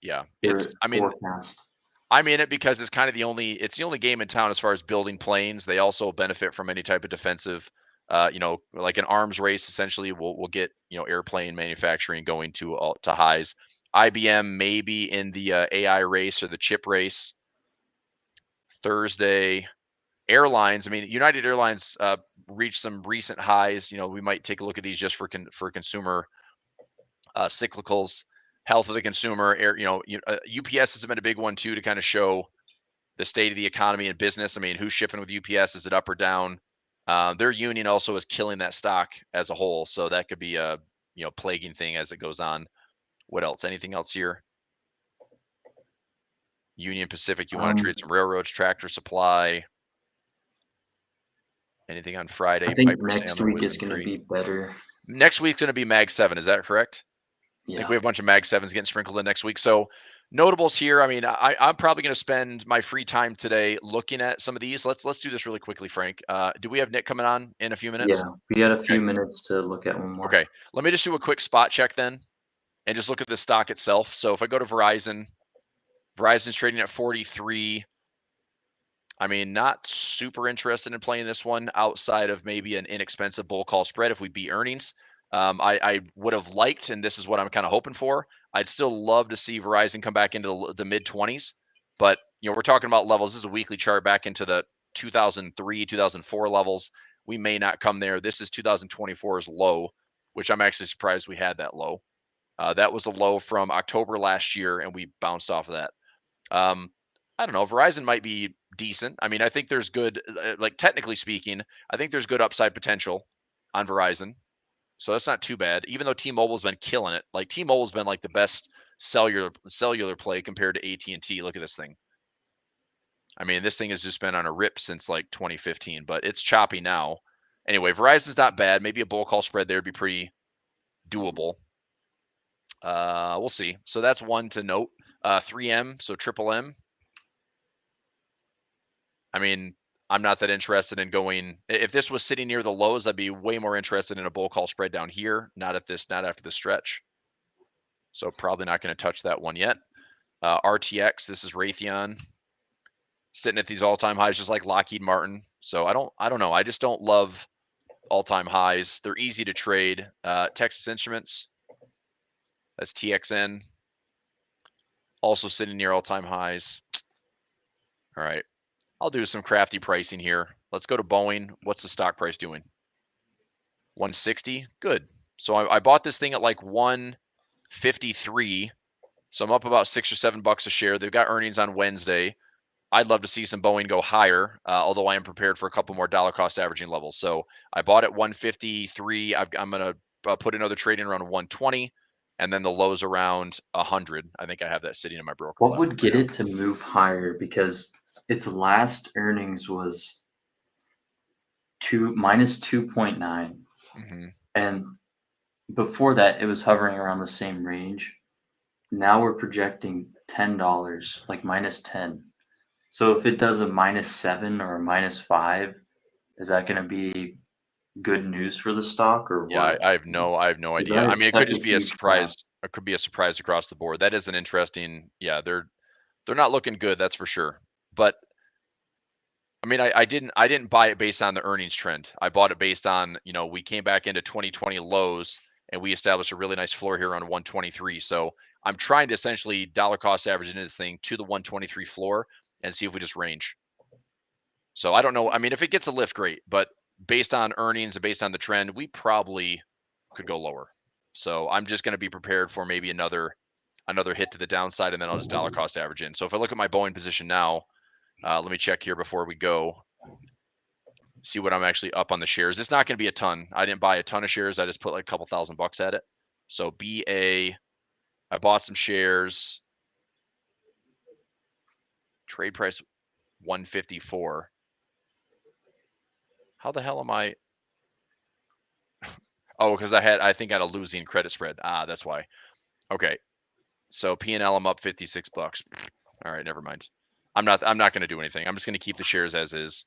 C: Yeah, forecast. I'm in it because it's kind of the only game in town as far as building planes. They also benefit from any type of defensive, like an arms race. Essentially, we'll get airplane manufacturing going to highs. IBM maybe in the AI race or the chip race. Thursday, airlines. I mean, United Airlines reached some recent highs. We might take a look at these just for consumer cyclicals. Health of the consumer. UPS has been a big one too to kind of show the state of the economy and business. I mean, who's shipping with UPS? Is it up or down? Their union also is killing that stock as a whole, so that could be a plaguing thing as it goes on. What else? Anything else here? Union Pacific. You want to trade some railroads, Tractor Supply. Anything on Friday?
D: I think next week is going to be better.
C: Next week's going to be Mag 7. Is that correct?
D: Yeah.
C: I think we have a bunch of Mag 7s getting sprinkled in next week. So notables here. I mean, I'm probably going to spend my free time today looking at some of these. Let's do this really quickly, Frank. Do we have Nick coming on in a few minutes?
D: Yeah, we got a few minutes to look at one more.
C: Okay. Let me just do a quick spot check then and just look at the stock itself. So if I go to Verizon's trading at 43. I mean, not super interested in playing this one outside of maybe an inexpensive bull call spread if we beat earnings. I would have liked, and this is what I'm kind of hoping for, I'd still love to see Verizon come back into the mid-20s. But, we're talking about levels. This is a weekly chart back into the 2003, 2004 levels. We may not come there. This is 2024's low, which I'm actually surprised we had that low. That was a low from October last year, and we bounced off of that. I don't know. Verizon might be decent. I mean, I think there's good, like technically speaking, I think there's good upside potential on Verizon. So that's not too bad. Even though T-Mobile's been killing it. Like T-Mobile's been like the best cellular play compared to AT&T. Look at this thing. I mean, this thing has just been on a rip since like 2015, but it's choppy now. Anyway, Verizon's not bad. Maybe a bull call spread there would be pretty doable. We'll see. So that's one to note. 3M, so triple M. I mean, I'm not that interested in going. If this was sitting near the lows, I'd be way more interested in a bull call spread down here. Not after the stretch. So probably not going to touch that one yet. RTX, this is Raytheon, sitting at these all-time highs, just like Lockheed Martin. So I don't know. I just don't love all-time highs. They're easy to trade. Texas Instruments, that's TXN, also sitting near all-time highs. All right. I'll do some crafty pricing here. Let's go to Boeing. What's the stock price doing? 160. Good. So I bought this thing at like 153. So I'm up about $6 or $7 a share. They've got earnings on Wednesday. I'd love to see some Boeing go higher, although I am prepared for a couple more dollar cost averaging levels. So I bought at 153. I'm going to put another trade in around 120, and then the lows around 100. I think I have that sitting in my broker.
D: What would get it to move higher? Because its last earnings was minus 2.9.
C: Mm-hmm.
D: And before that, it was hovering around the same range. Now we're projecting $10, like minus 10. So if it does a -7 or a -5, is that going to be good news for the stock or
C: Yeah,
D: what?
C: I have no idea. I
D: That
C: mean,
D: is
C: it could
D: such a
C: just be a
D: huge drop.
C: surprise. It could be a surprise across the board. That is an interesting. Yeah, they're not looking good, that's for sure. But I mean, I didn't buy it based on the earnings trend. I bought it based on, we came back into 2020 lows and we established a really nice floor here on 123. So I'm trying to essentially dollar cost average into this thing to the 123 floor and see if we just range. So I don't know. I mean, if it gets a lift, great. But based on earnings and based on the trend, we probably could go lower. So I'm just going to be prepared for maybe another hit to the downside, and then I'll just dollar cost average in. So if I look at my Boeing position now, let me check here before we go. See what I'm actually up on the shares. It's not going to be a ton. I didn't buy a ton of shares. I just put like a couple $1,000 at it. So BA, I bought some shares. Trade price 154. How the hell am I? Oh, because I think I had a losing credit spread. That's why. Okay. So P&L, I'm up $56. All right, never mind. I'm not going to do anything. I'm just going to keep the shares as is.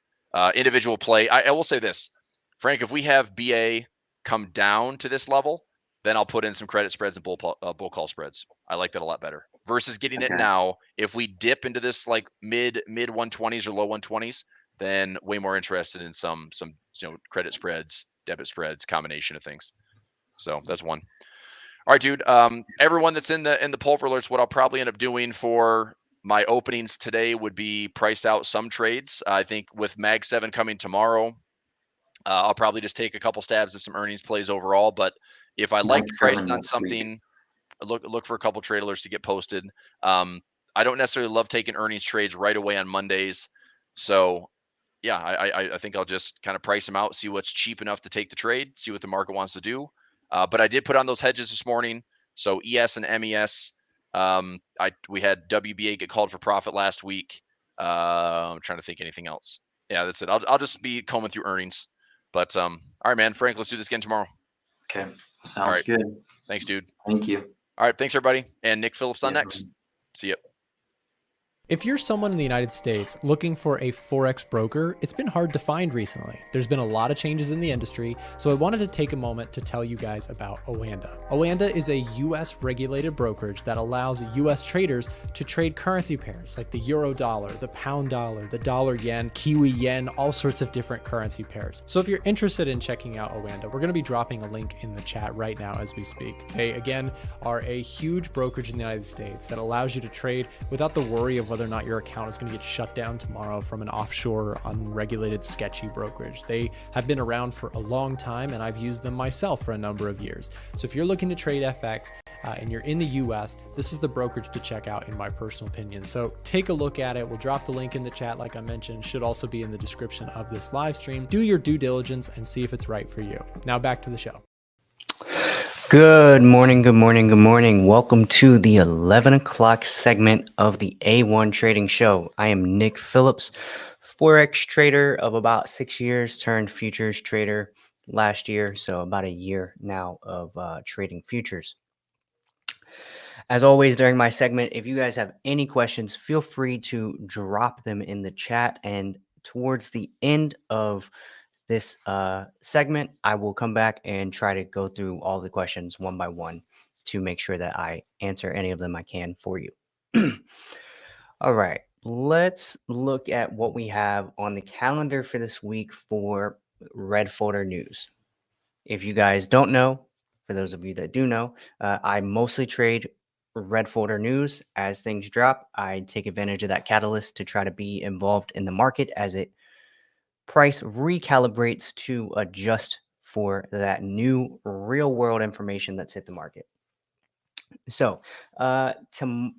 C: Individual play. I will say this, Frank, if we have BA come down to this level, then I'll put in some credit spreads and bull call spreads. I like that a lot better versus getting it now. If we dip into this like mid 120s or low 120s, then way more interested in some credit spreads, debit spreads, combination of things. So that's one. All right, dude. Everyone that's in the Pulver alerts, what I'll probably end up doing for my openings today would be price out some trades. I think with Mag 7 coming tomorrow, I'll probably just take a couple stabs at some earnings plays overall. But if I like the price on something, look for a couple trade alerts to get posted. I don't necessarily love taking earnings trades right away on Mondays. So yeah, I think I'll just kind of price them out, see what's cheap enough to take the trade, see what the market wants to do. But I did put on those hedges this morning. So ES and MES, we had WBA get called for profit last week. I'm trying to think anything else. Yeah, that's it. I'll just be combing through earnings. But all right, man, Frank, let's do this again tomorrow.
D: Okay, sounds good.
C: Thanks, dude.
D: Thank you.
C: All right, thanks everybody. And Nick Phillips on next. See ya.
A: If you're someone in the United States looking for a Forex broker, it's been hard to find recently. There's been a lot of changes in the industry, so I wanted to take a moment to tell you guys about Oanda. Oanda is a US regulated brokerage that allows US traders to trade currency pairs like the euro dollar, the pound dollar, the dollar yen, Kiwi yen, all sorts of different currency pairs. So if you're interested in checking out Oanda, we're going to be dropping a link in the chat right now as we speak. They, again, are a huge brokerage in the United States that allows you to trade without the worry of whether or not your account is going to get shut down tomorrow from an offshore, unregulated, sketchy brokerage. They have been around for a long time, and I've used them myself for a number of years. So if you're looking to trade FX and you're in the US, this is the brokerage to check out in my personal opinion. So take a look at it. We'll drop the link in the chat, like I mentioned, should also be in the description of this live stream. Do your due diligence and see if it's right for you. Now back to the show.
E: Good morning, good morning, good morning. Welcome to the 11 o'clock segment of the A1 Trading Show. I am Nick Phillips, Forex trader of about 6 years, turned futures trader last year, so about a year now of trading futures. As always, during my segment, if you guys have any questions, feel free to drop them in the chat, and towards the end of this segment, I will come back and try to go through all the questions one by one to make sure that I answer any of them I can for you. All right, let's look at what we have on the calendar for this week for red folder news. If you guys don't know, for those of you that do know, I mostly trade red folder news. As things drop, I take advantage of that catalyst to try to be involved in the market as it price recalibrates to adjust for that new real world information that's hit the market. So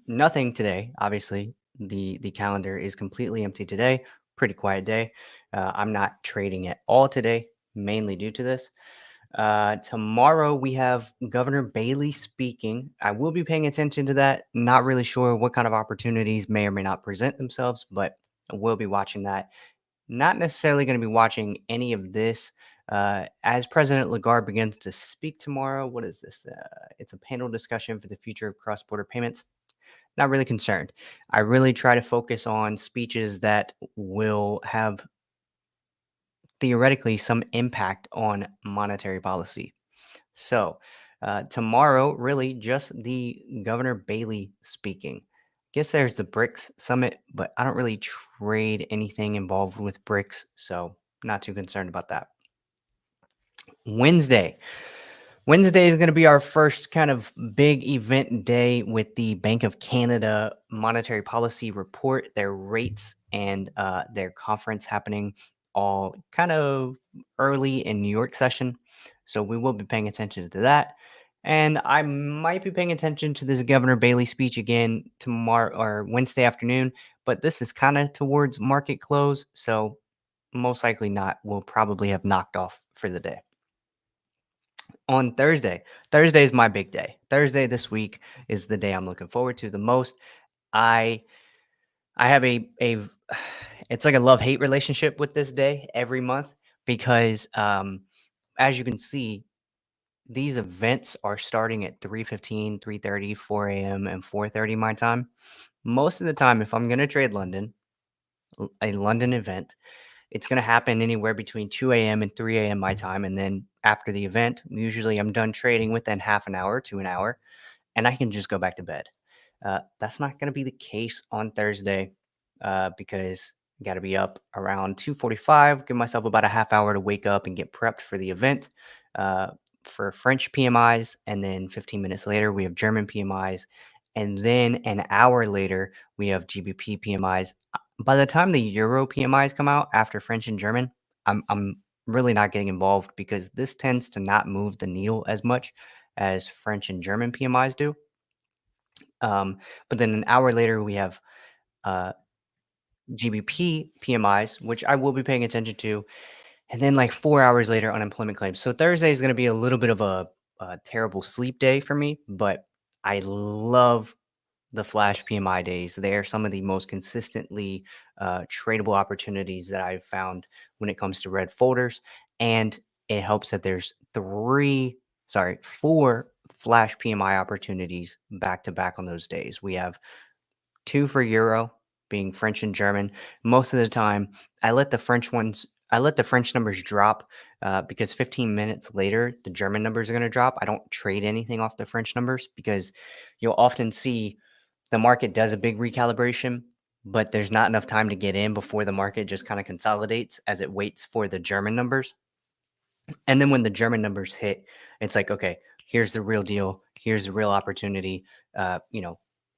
E: nothing today. Obviously, the calendar is completely empty today. Pretty quiet day. I'm not trading at all today, mainly due to this. Tomorrow we have Governor Bailey speaking. I will be paying attention to that. Not really sure what kind of opportunities may or may not present themselves, but I will be watching that. Not necessarily going to be watching any of this as President Lagarde begins to speak tomorrow. What is this? It's a panel discussion for the future of cross-border payments. Not really concerned. I really try to focus on speeches that will have theoretically some impact on monetary policy. So tomorrow, really just the Governor Bailey speaking. Guess there's the BRICS summit, but I don't really trade anything involved with BRICS, so not too concerned about that. Wednesday is going to be our first kind of big event day with the Bank of Canada monetary policy report, their rates, and their conference happening all kind of early in New York session. So we will be paying attention to that. And I might be paying attention to this Governor Bailey speech again tomorrow or Wednesday afternoon, but this is kind of towards market close. So most likely not. We'll probably have knocked off for the day. On Thursday is my big day. Thursday this week is the day I'm looking forward to the most. I have a it's like a love-hate relationship with this day every month because as you can see, these events are starting at 3:15, 3:30, 4 a.m. and 4:30 my time. Most of the time, if I'm going to trade London, a London event, it's going to happen anywhere between 2 a.m. and 3 a.m. my time. And then after the event, usually I'm done trading within half an hour to an hour, and I can just go back to bed. That's not going to be the case on Thursday because I got to be up around 2:45, give myself about a half hour to wake up and get prepped for the event for French PMIs. And then 15 minutes later, we have German PMIs. And then an hour later, we have GBP PMIs. By the time the Euro PMIs come out after French and German, I'm really not getting involved because this tends to not move the needle as much as French and German PMIs do. But then an hour later, we have GBP PMIs, which I will be paying attention to. And then like 4 hours later, unemployment claims. So Thursday is going to be a little bit of a terrible sleep day for me, but I love the flash PMI days. They are some of the most consistently tradable opportunities that I've found when it comes to red folders. And it helps that there's 4 flash PMI opportunities back to back on those days. We have 2 for Euro, being French and German. Most of the time, I let the French numbers drop because 15 minutes later, the German numbers are going to drop. I don't trade anything off the French numbers because you'll often see the market does a big recalibration, but there's not enough time to get in before the market just kind of consolidates as it waits for the German numbers. And then when the German numbers hit, it's like, okay, here's the real deal. Here's the real opportunity.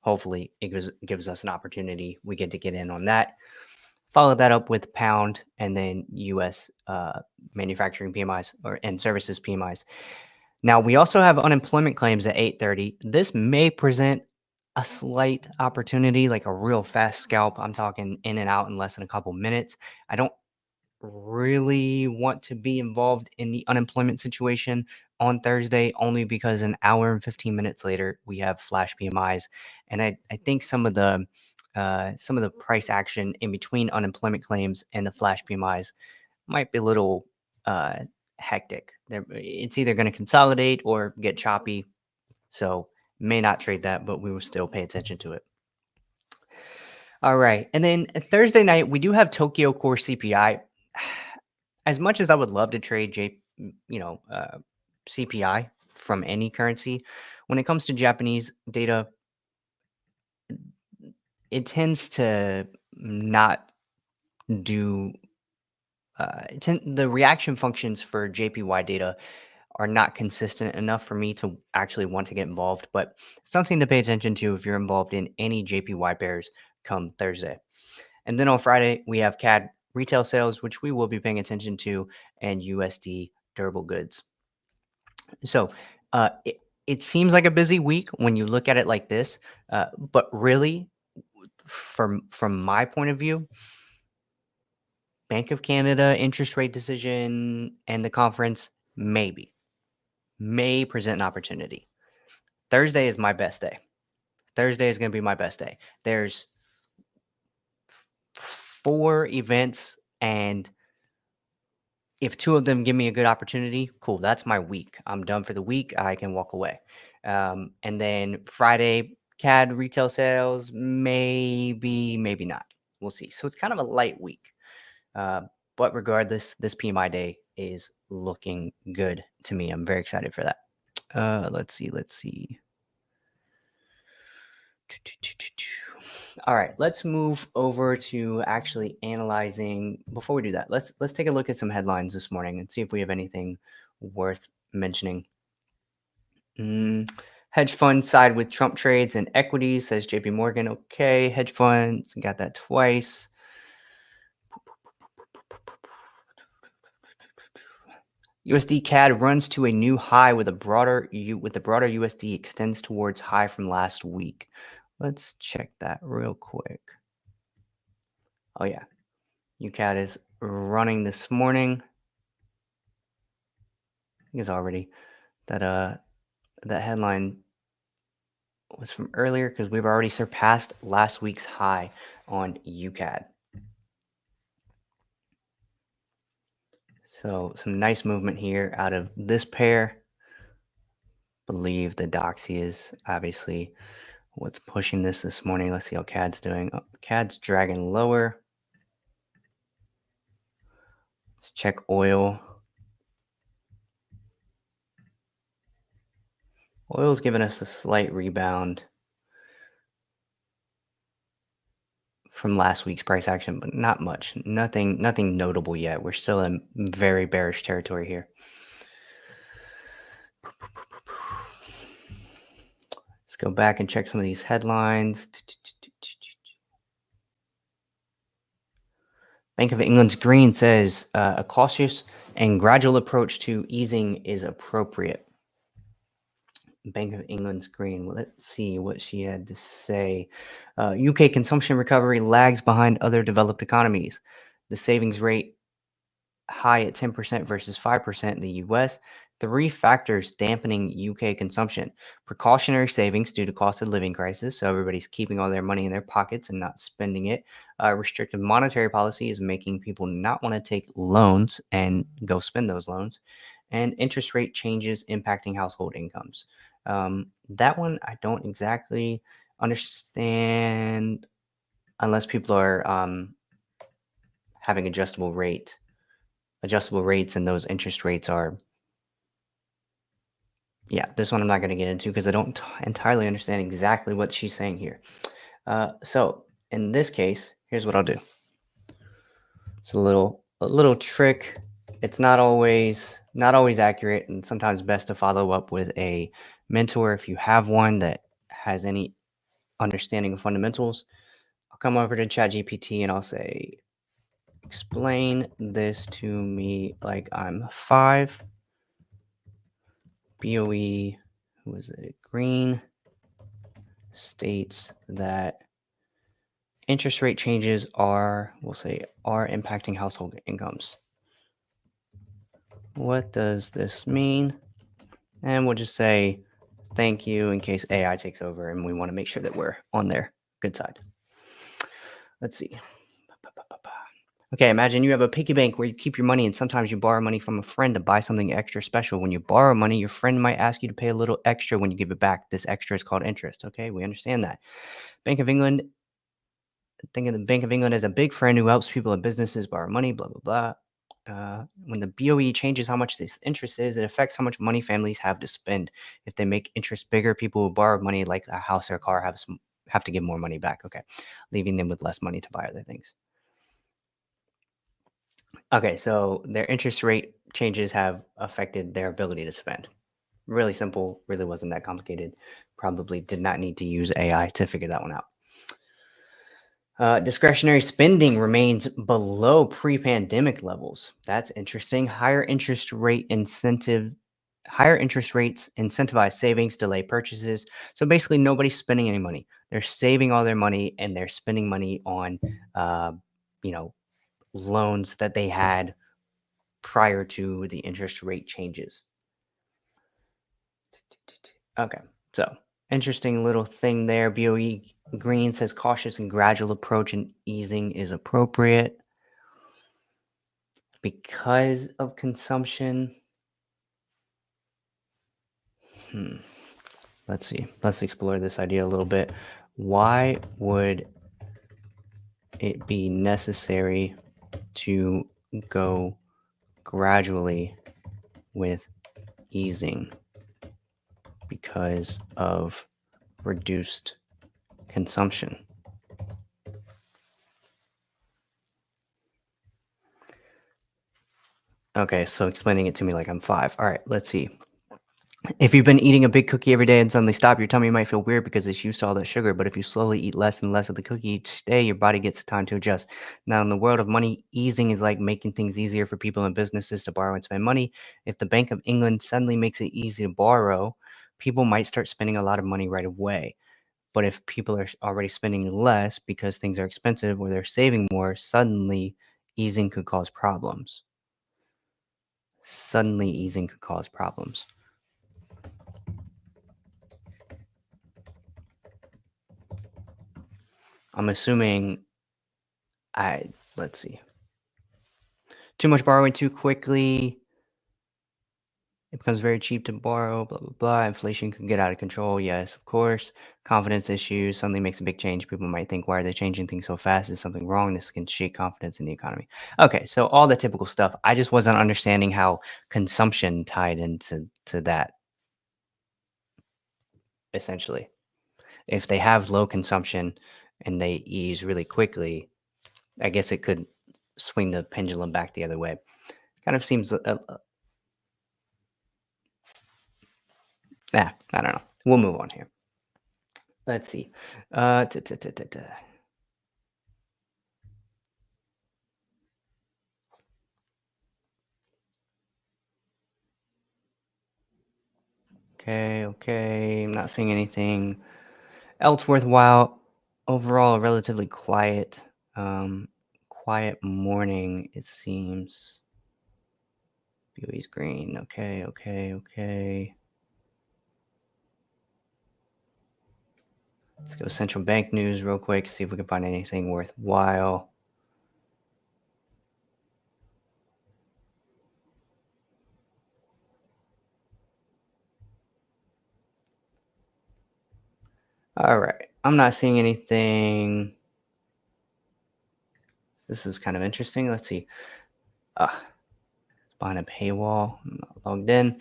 E: Hopefully it gives us an opportunity. We get to get in on that. Follow that up with pound and then U.S. Manufacturing PMIs and services PMIs. Now, we also have unemployment claims at 8:30. This may present a slight opportunity, like a real fast scalp. I'm talking in and out in less than a couple minutes. I don't really want to be involved in the unemployment situation on Thursday, only because an hour and 15 minutes later, we have flash PMIs. And I think some of the price action in between unemployment claims and the flash PMIs might be a little hectic. It's either going to consolidate or get choppy. So may not trade that, but we will still pay attention to it. All right. And then Thursday night, we do have Tokyo Core CPI. As much as I would love to trade CPI from any currency, when it comes to Japanese data, it tends to not do the reaction functions for JPY data are not consistent enough for me to actually want to get involved, but something to pay attention to if you're involved in any JPY pairs come Thursday. And then on Friday, we have CAD retail sales, which we will be paying attention to, and USD durable goods. So it seems like a busy week when you look at it like this, but really, from my point of view, Bank of Canada interest rate decision and the conference may present an opportunity. Thursday is my best day. Thursday is going to be my best day. There's 4 events, and if 2 of them give me a good opportunity, cool. That's my week. I'm done for the week. I can walk away. And then Friday, CAD retail sales, maybe not. We'll see. So it's kind of a light week. But regardless, this PMI day is looking good to me. I'm very excited for that. Let's see. All right, let's move over to actually analyzing. Before we do that, let's take a look at some headlines this morning and see if we have anything worth mentioning. Hedge funds side with Trump trades and equities, says JP Morgan. Okay, hedge funds, got that twice. USD CAD runs to a new high with the broader USD extends towards high from last week. Let's check that real quick. Oh yeah, UCAD is running this morning. I think it's already that headline was from earlier because we've already surpassed last week's high on UCAD. So some nice movement here out of this pair. Believe the Doxy is obviously what's pushing this morning. Let's see how CAD's doing. Oh, CAD's dragging lower. Let's check oil. Oil's giving us a slight rebound from last week's price action, but not much. Nothing notable yet. We're still in very bearish territory here. Let's go back and check some of these headlines. Bank of England's Green says a cautious and gradual approach to easing is appropriate. Bank of England's Green. Well, let's see what she had to say. UK consumption recovery lags behind other developed economies. The savings rate high at 10% versus 5% in the US. 3 factors dampening UK consumption. Precautionary savings due to cost of living crisis. So everybody's keeping all their money in their pockets and not spending it. Restrictive monetary policy is making people not want to take loans and go spend those loans. And interest rate changes impacting household incomes. That one I don't exactly understand unless people are having adjustable rates, and those interest rates are, yeah, this one I'm not going to get into because I don't entirely understand exactly what she's saying here. So in this case, here's what I'll do. It's a little trick. It's not always accurate, and sometimes best to follow up with a mentor if you have one that has any understanding of fundamentals. I'll come over to ChatGPT and I'll say, explain this to me like I'm 5. BOE, who is it? Green states that interest rate changes are impacting household incomes. What does this mean? And we'll just say thank you in case AI takes over and we want to make sure that we're on their good side. Let's see. Okay, imagine you have a piggy bank where you keep your money and sometimes you borrow money from a friend to buy something extra special. When you borrow money, your friend might ask you to pay a little extra when you give it back. This extra is called interest. Okay, we understand that. Bank of England, think of the Bank of England as a big friend who helps people and businesses borrow money, blah, blah, blah. When the BOE changes how much this interest is, it affects how much money families have to spend. If they make interest bigger, people who borrow money like a house or a car have to give more money back. Okay, leaving them with less money to buy other things. Okay, so their interest rate changes have affected their ability to spend. Really simple, really wasn't that complicated. Probably did not need to use AI to figure that one out. Discretionary spending remains below pre-pandemic levels. That's interesting. Higher interest rates incentivize savings, delay purchases. So basically nobody's spending any money. They're saving all their money and they're spending money on, loans that they had prior to the interest rate changes. Okay, so interesting little thing there. BOE Green says cautious and gradual approach and easing is appropriate because of consumption. Let's see. Let's explore this idea a little bit. Why would it be necessary to go gradually with easing because of reduced consumption. Okay, so explaining it to me like I'm 5. All right, let's see. If you've been eating a big cookie every day and suddenly stop, your tummy might feel weird because it's used to all that sugar. But if you slowly eat less and less of the cookie each day, your body gets time to adjust. Now, in the world of money, easing is like making things easier for people and businesses to borrow and spend money. If the Bank of England suddenly makes it easy to borrow, people might start spending a lot of money right away. But if people are already spending less because things are expensive or they're saving more, suddenly easing could cause problems. Suddenly easing could cause problems. I'm assuming let's see. Too much borrowing too quickly. It becomes very cheap to borrow, blah, blah, blah. Inflation can get out of control. Yes, of course. Confidence issues suddenly makes a big change. People might think, why are they changing things so fast? Is something wrong? This can shake confidence in the economy. Okay, so all the typical stuff. I just wasn't understanding how consumption tied into that, essentially. If they have low consumption and they ease really quickly, I guess it could swing the pendulum back the other way. Kind of seems I don't know. We'll move on here. Let's see. Okay. I'm not seeing anything else worthwhile. Overall, a relatively quiet morning, it seems. BOE's green. Okay. Let's go central bank news real quick, see if we can find anything worthwhile. All right. I'm not seeing anything. This is kind of interesting. Let's see. Behind a paywall. I'm not logged in.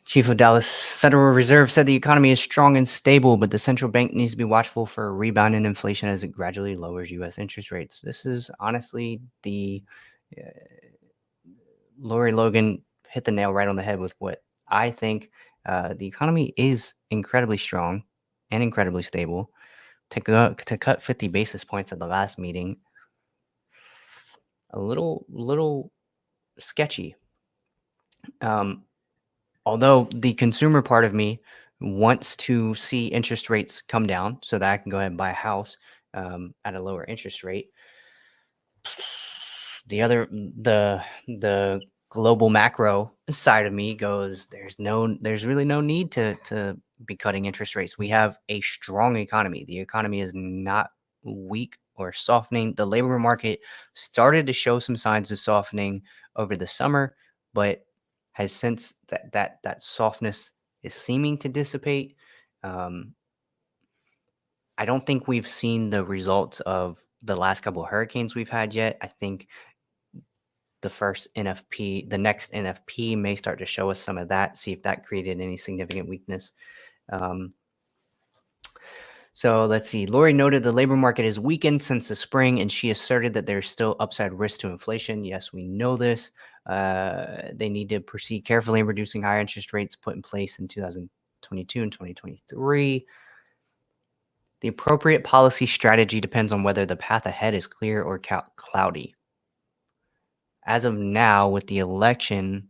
E: Chief of Dallas Federal Reserve said the economy is strong and stable, but the central bank needs to be watchful for a rebound in inflation as it gradually lowers U.S. interest rates. This is honestly Lori Logan hit the nail right on the head with what I think. The economy is incredibly strong and incredibly stable. To cut 50 basis points at the last meeting, a little sketchy. Although the consumer part of me wants to see interest rates come down so that I can go ahead and buy a house at a lower interest rate. The global macro side of me goes, there's really no need to be cutting interest rates. We have a strong economy. The economy is not weak or softening. The labor market started to show some signs of softening over the summer, but has since that softness is seeming to dissipate. I don't think we've seen the results of the last couple of hurricanes we've had yet. I think the next NFP may start to show us some of that, see if that created any significant weakness. So let's see. Lori noted the labor market has weakened since the spring, and she asserted that there's still upside risk to inflation. Yes, we know this. They need to proceed carefully in reducing higher interest rates put in place in 2022 and 2023. The appropriate policy strategy depends on whether the path ahead is clear or cloudy. As of now, with the election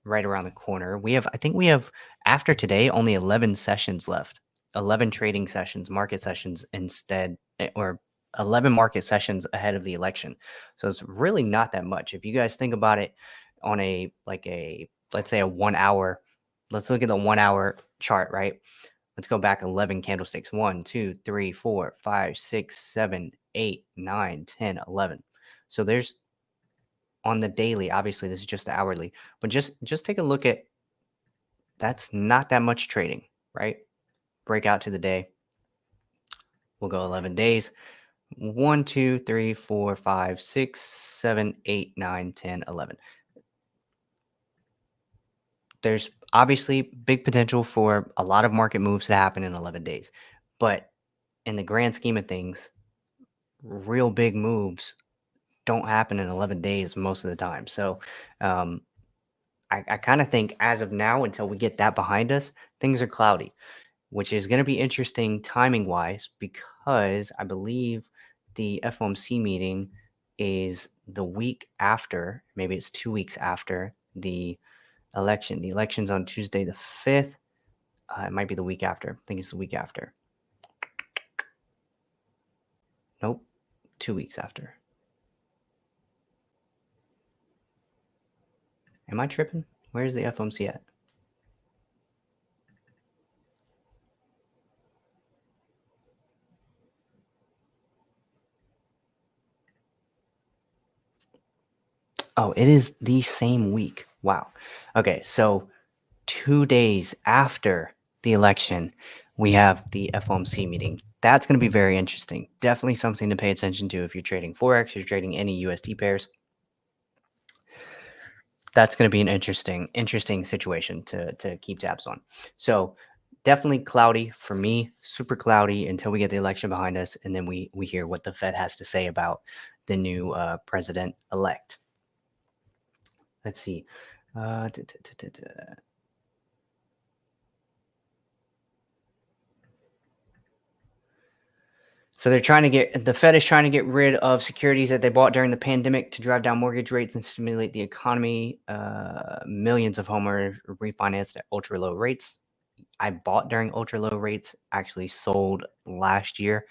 E: right around the corner, I think we have, after today, only 11 sessions left. 11 trading sessions, market sessions instead, or 11 market sessions ahead of the election. So it's really not that much. If you guys think about it on let's say a 1 hour, let's look at the 1 hour chart, right? Let's go back 11 candlesticks. 1, 2, 3, 4, 5, 6, 7, 8, 9, 10, 11. So there's on the daily, obviously this is just the hourly, but just take a look at, that's not that much trading, right? Break out to the day. We'll go 11 days. 1, 2, 3, 4, 5, 6, 7, 8, 9, 10, 11. There's obviously big potential for a lot of market moves to happen in 11 days. But in the grand scheme of things, real big moves don't happen in 11 days most of the time. So I kind of think as of now, until we get that behind us, things are cloudy, which is going to be interesting timing wise, because I believe the FOMC meeting is the week after, maybe it's 2 weeks after the election. The election's on Tuesday the 5th. It might be the week after. I think it's the week after. Nope, 2 weeks after. Am I tripping? Where's the FOMC at? Oh, it is the same week. Wow. Okay, so 2 days after the election, we have the FOMC meeting. That's going to be very interesting. Definitely something to pay attention to if you're trading Forex, you're trading any USD pairs. That's going to be an interesting situation to keep tabs on. So definitely cloudy for me, super cloudy until we get the election behind us, and then we hear what the Fed has to say about the new president-elect. Let's see. So the Fed is trying to get rid of securities that they bought during the pandemic to drive down mortgage rates and stimulate the economy. Millions of homeowners refinanced at ultra low rates. I bought during ultra low rates, actually sold last year.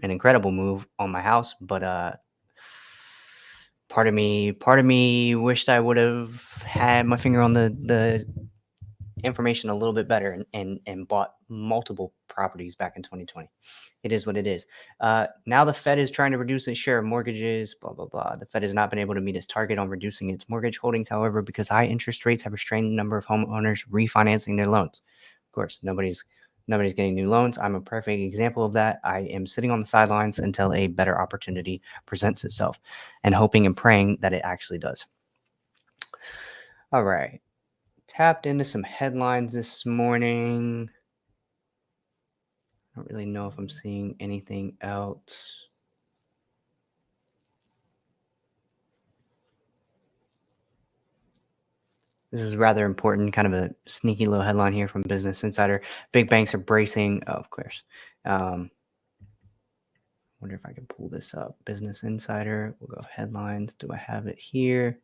E: An incredible move on my house, but part of me wished I would have had my finger on the information a little bit better and bought multiple properties back in 2020. It is what it is. Now the Fed is trying to reduce its share of mortgages, blah, blah, blah. The Fed has not been able to meet its target on reducing its mortgage holdings, however, because high interest rates have restrained the number of homeowners refinancing their loans. Of course, nobody's getting new loans. I'm a perfect example of that. I am sitting on the sidelines until a better opportunity presents itself and hoping and praying that it actually does. All right. Tapped into some headlines this morning. I don't really know if I'm seeing anything else. This is rather important, kind of a sneaky little headline here from Business Insider. Big banks are bracing, of course. Wonder if I can pull this up. Business Insider, we'll go headlines. Do I have it here?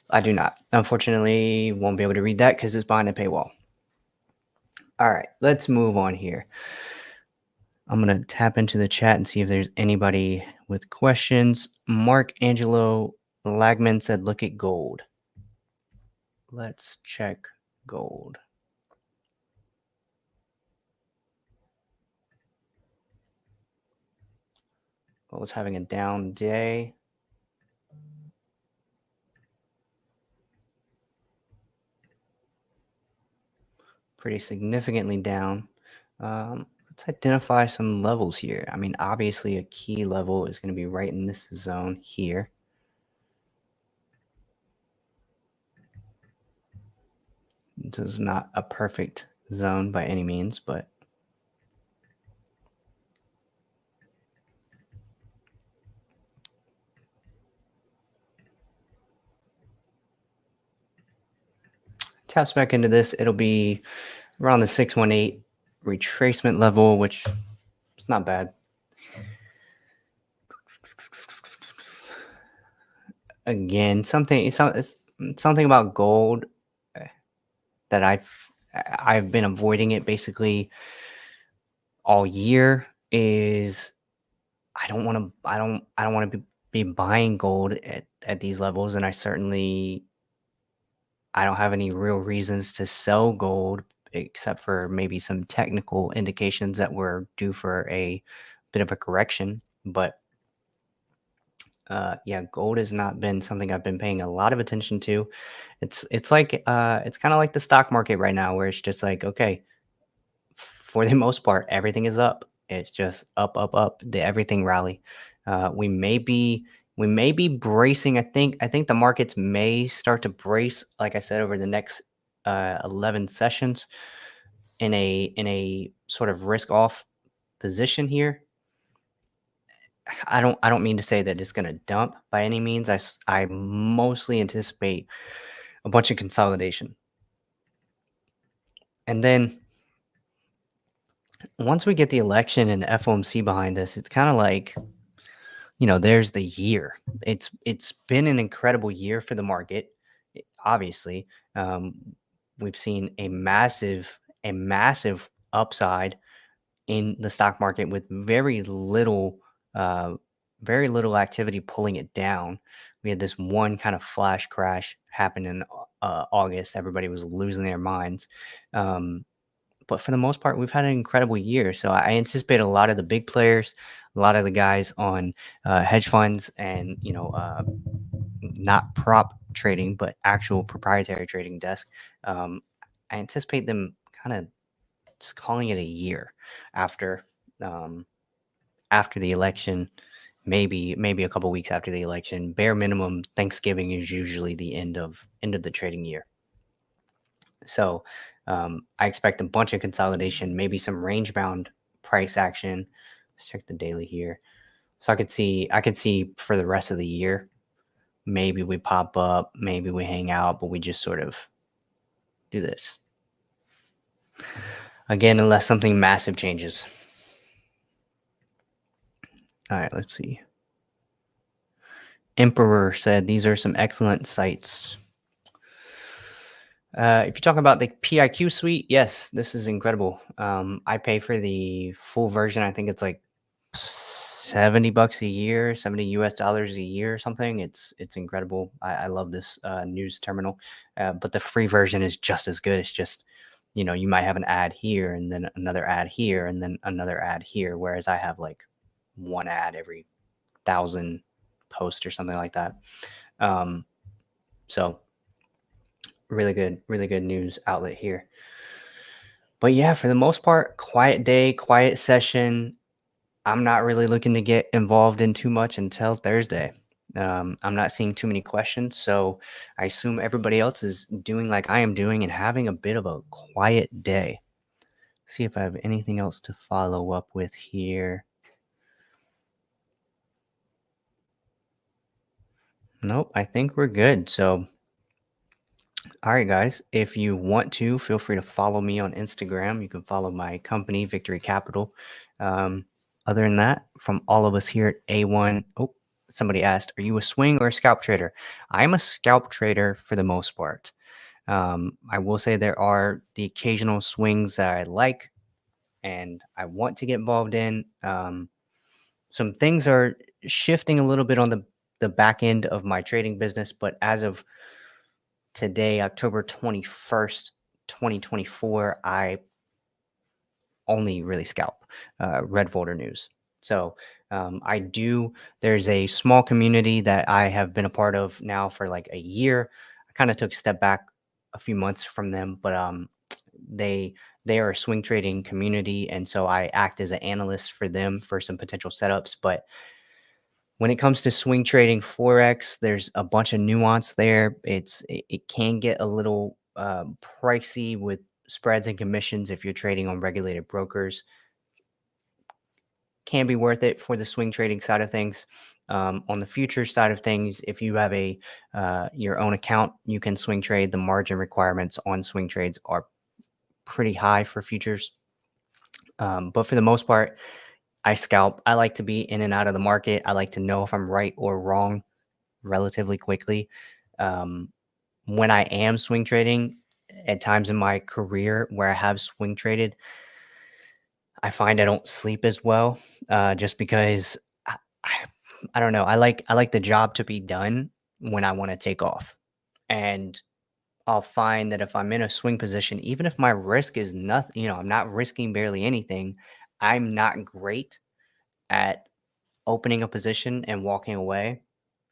E: I do not. Unfortunately, won't be able to read that because it's behind a paywall. All right, let's move on here. I'm going to tap into the chat and see if there's anybody with questions. Mark Angelo Lagman said, look at gold. Let's check gold. Gold's having a down day. Pretty significantly down. Let's identify some levels here. I mean, obviously a key level is going to be right in this zone here. This is not a perfect zone by any means, but taps back into this. It'll be around the 618 retracement level, which is not bad. Again, something about gold that I've been avoiding it basically all year is I don't want to be buying gold at these levels, and I don't have any real reasons to sell gold except for maybe some technical indications that we're due for a bit of a correction. But yeah, gold has not been something I've been paying a lot of attention to. It's like it's kind of like the stock market right now, where it's just like, okay, for the most part, everything is up. It's just up, up, up. The everything rally. We may be bracing. I think the markets may start to brace, like I said, over the next 11 sessions in a sort of risk off position here. I don't mean to say that it's going to dump by any means. I mostly anticipate a bunch of consolidation. And then once we get the election and the FOMC behind us, it's kind of like, there's the year. It's been an incredible year for the market. Obviously, we've seen a massive upside in the stock market with very little activity pulling it down. We had this one kind of flash crash happen in August. Everybody was losing their minds. But for the most part, we've had an incredible year. So I anticipate a lot of the big players, a lot of the guys on hedge funds and, not prop trading, but actual proprietary trading desk. I anticipate them kind of just calling it a year after the election, maybe a couple weeks after the election. Bare minimum, Thanksgiving is usually the end of the trading year. So I expect a bunch of consolidation, maybe some range bound price action. Let's check the daily here. So I could see for the rest of the year, maybe we pop up, maybe we hang out, but we just sort of do this. Again, unless something massive changes. All right, let's see. Emperor said these are some excellent sites. If you're talking about the PIQ suite, yes, this is incredible. I pay for the full version. I think it's like $70 a year, $70 US a year or something. It's incredible. I love this news terminal. But the free version is just as good. It's just, you might have an ad here and then another ad here and then another ad here. Whereas I have like one ad every 1,000 posts or something like that. So really good news outlet here. But yeah, for the most part, quiet day, quiet session. I'm not really looking to get involved in too much until Thursday. I'm not seeing too many questions, so I assume everybody else is doing like I am doing and having a bit of a quiet day. See if I have anything else to follow up with here. Nope, I think we're good. So all right, guys, if you want to, feel free to follow me on Instagram. You can follow my company, Victory Capital. Other than that, from all of us here at A1, somebody asked, are you a swing or a scalp trader? I'm a scalp trader for the most part. I will say there are the occasional swings that I like and I want to get involved in. Some things are shifting a little bit on the back end of my trading business, but as of today, October 21st, 2024, I only really scalp red folder news. So there's a small community that I have been a part of now for like a year. I kind of took a step back a few months from them, but they are a swing trading community. And so I act as an analyst for them for some potential setups. But when it comes to swing trading Forex, there's a bunch of nuance there. It can get a little pricey with spreads and commissions if you're trading on regulated brokers. Can be worth it for the swing trading side of things. On the futures side of things, if you have your own account, you can swing trade. The margin requirements on swing trades are pretty high for futures. But for the most part, I scalp. I like to be in and out of the market. I like to know if I'm right or wrong relatively quickly. When I am swing trading, at times in my career where I have swing traded, I find I don't sleep as well, just because I don't know. I like the job to be done when I want to take off, and I'll find that if I'm in a swing position, even if my risk is nothing, I'm not risking barely anything, I'm not great at opening a position and walking away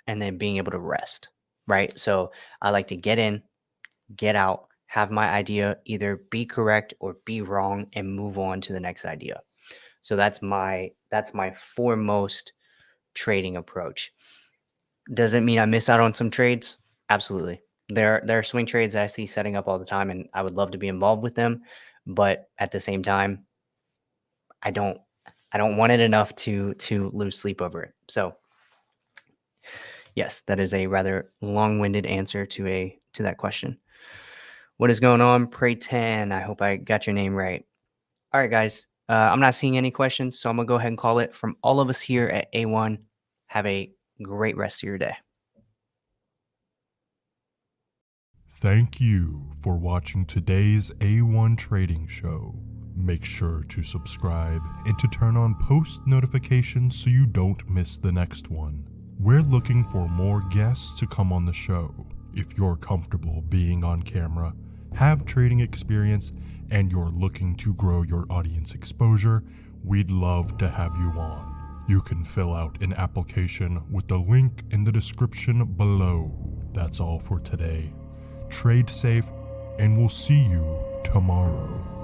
E: and then being able to rest, right? So I like to get in, get out, have my idea either be correct or be wrong and move on to the next idea. So that's my foremost trading approach. Does it mean I miss out on some trades? Absolutely. There are swing trades that I see setting up all the time, and I would love to be involved with them. But at the same time, I don't want it enough to lose sleep over it. So yes, that is a rather long-winded answer to that question. What is going on, Pray 10? I hope I got your name right. All right, guys. I'm not seeing any questions, so I'm gonna go ahead and call it. From all of us here at A1, have a great rest of your day.
F: Thank you for watching today's A1 Trading Show. Make sure to subscribe and to turn on post notifications so you don't miss the next one. We're looking for more guests to come on the show. If you're comfortable being on camera, have trading experience, and you're looking to grow your audience exposure, we'd love to have you on. You can fill out an application with the link in the description below. That's all for today. Trade safe, and we'll see you tomorrow.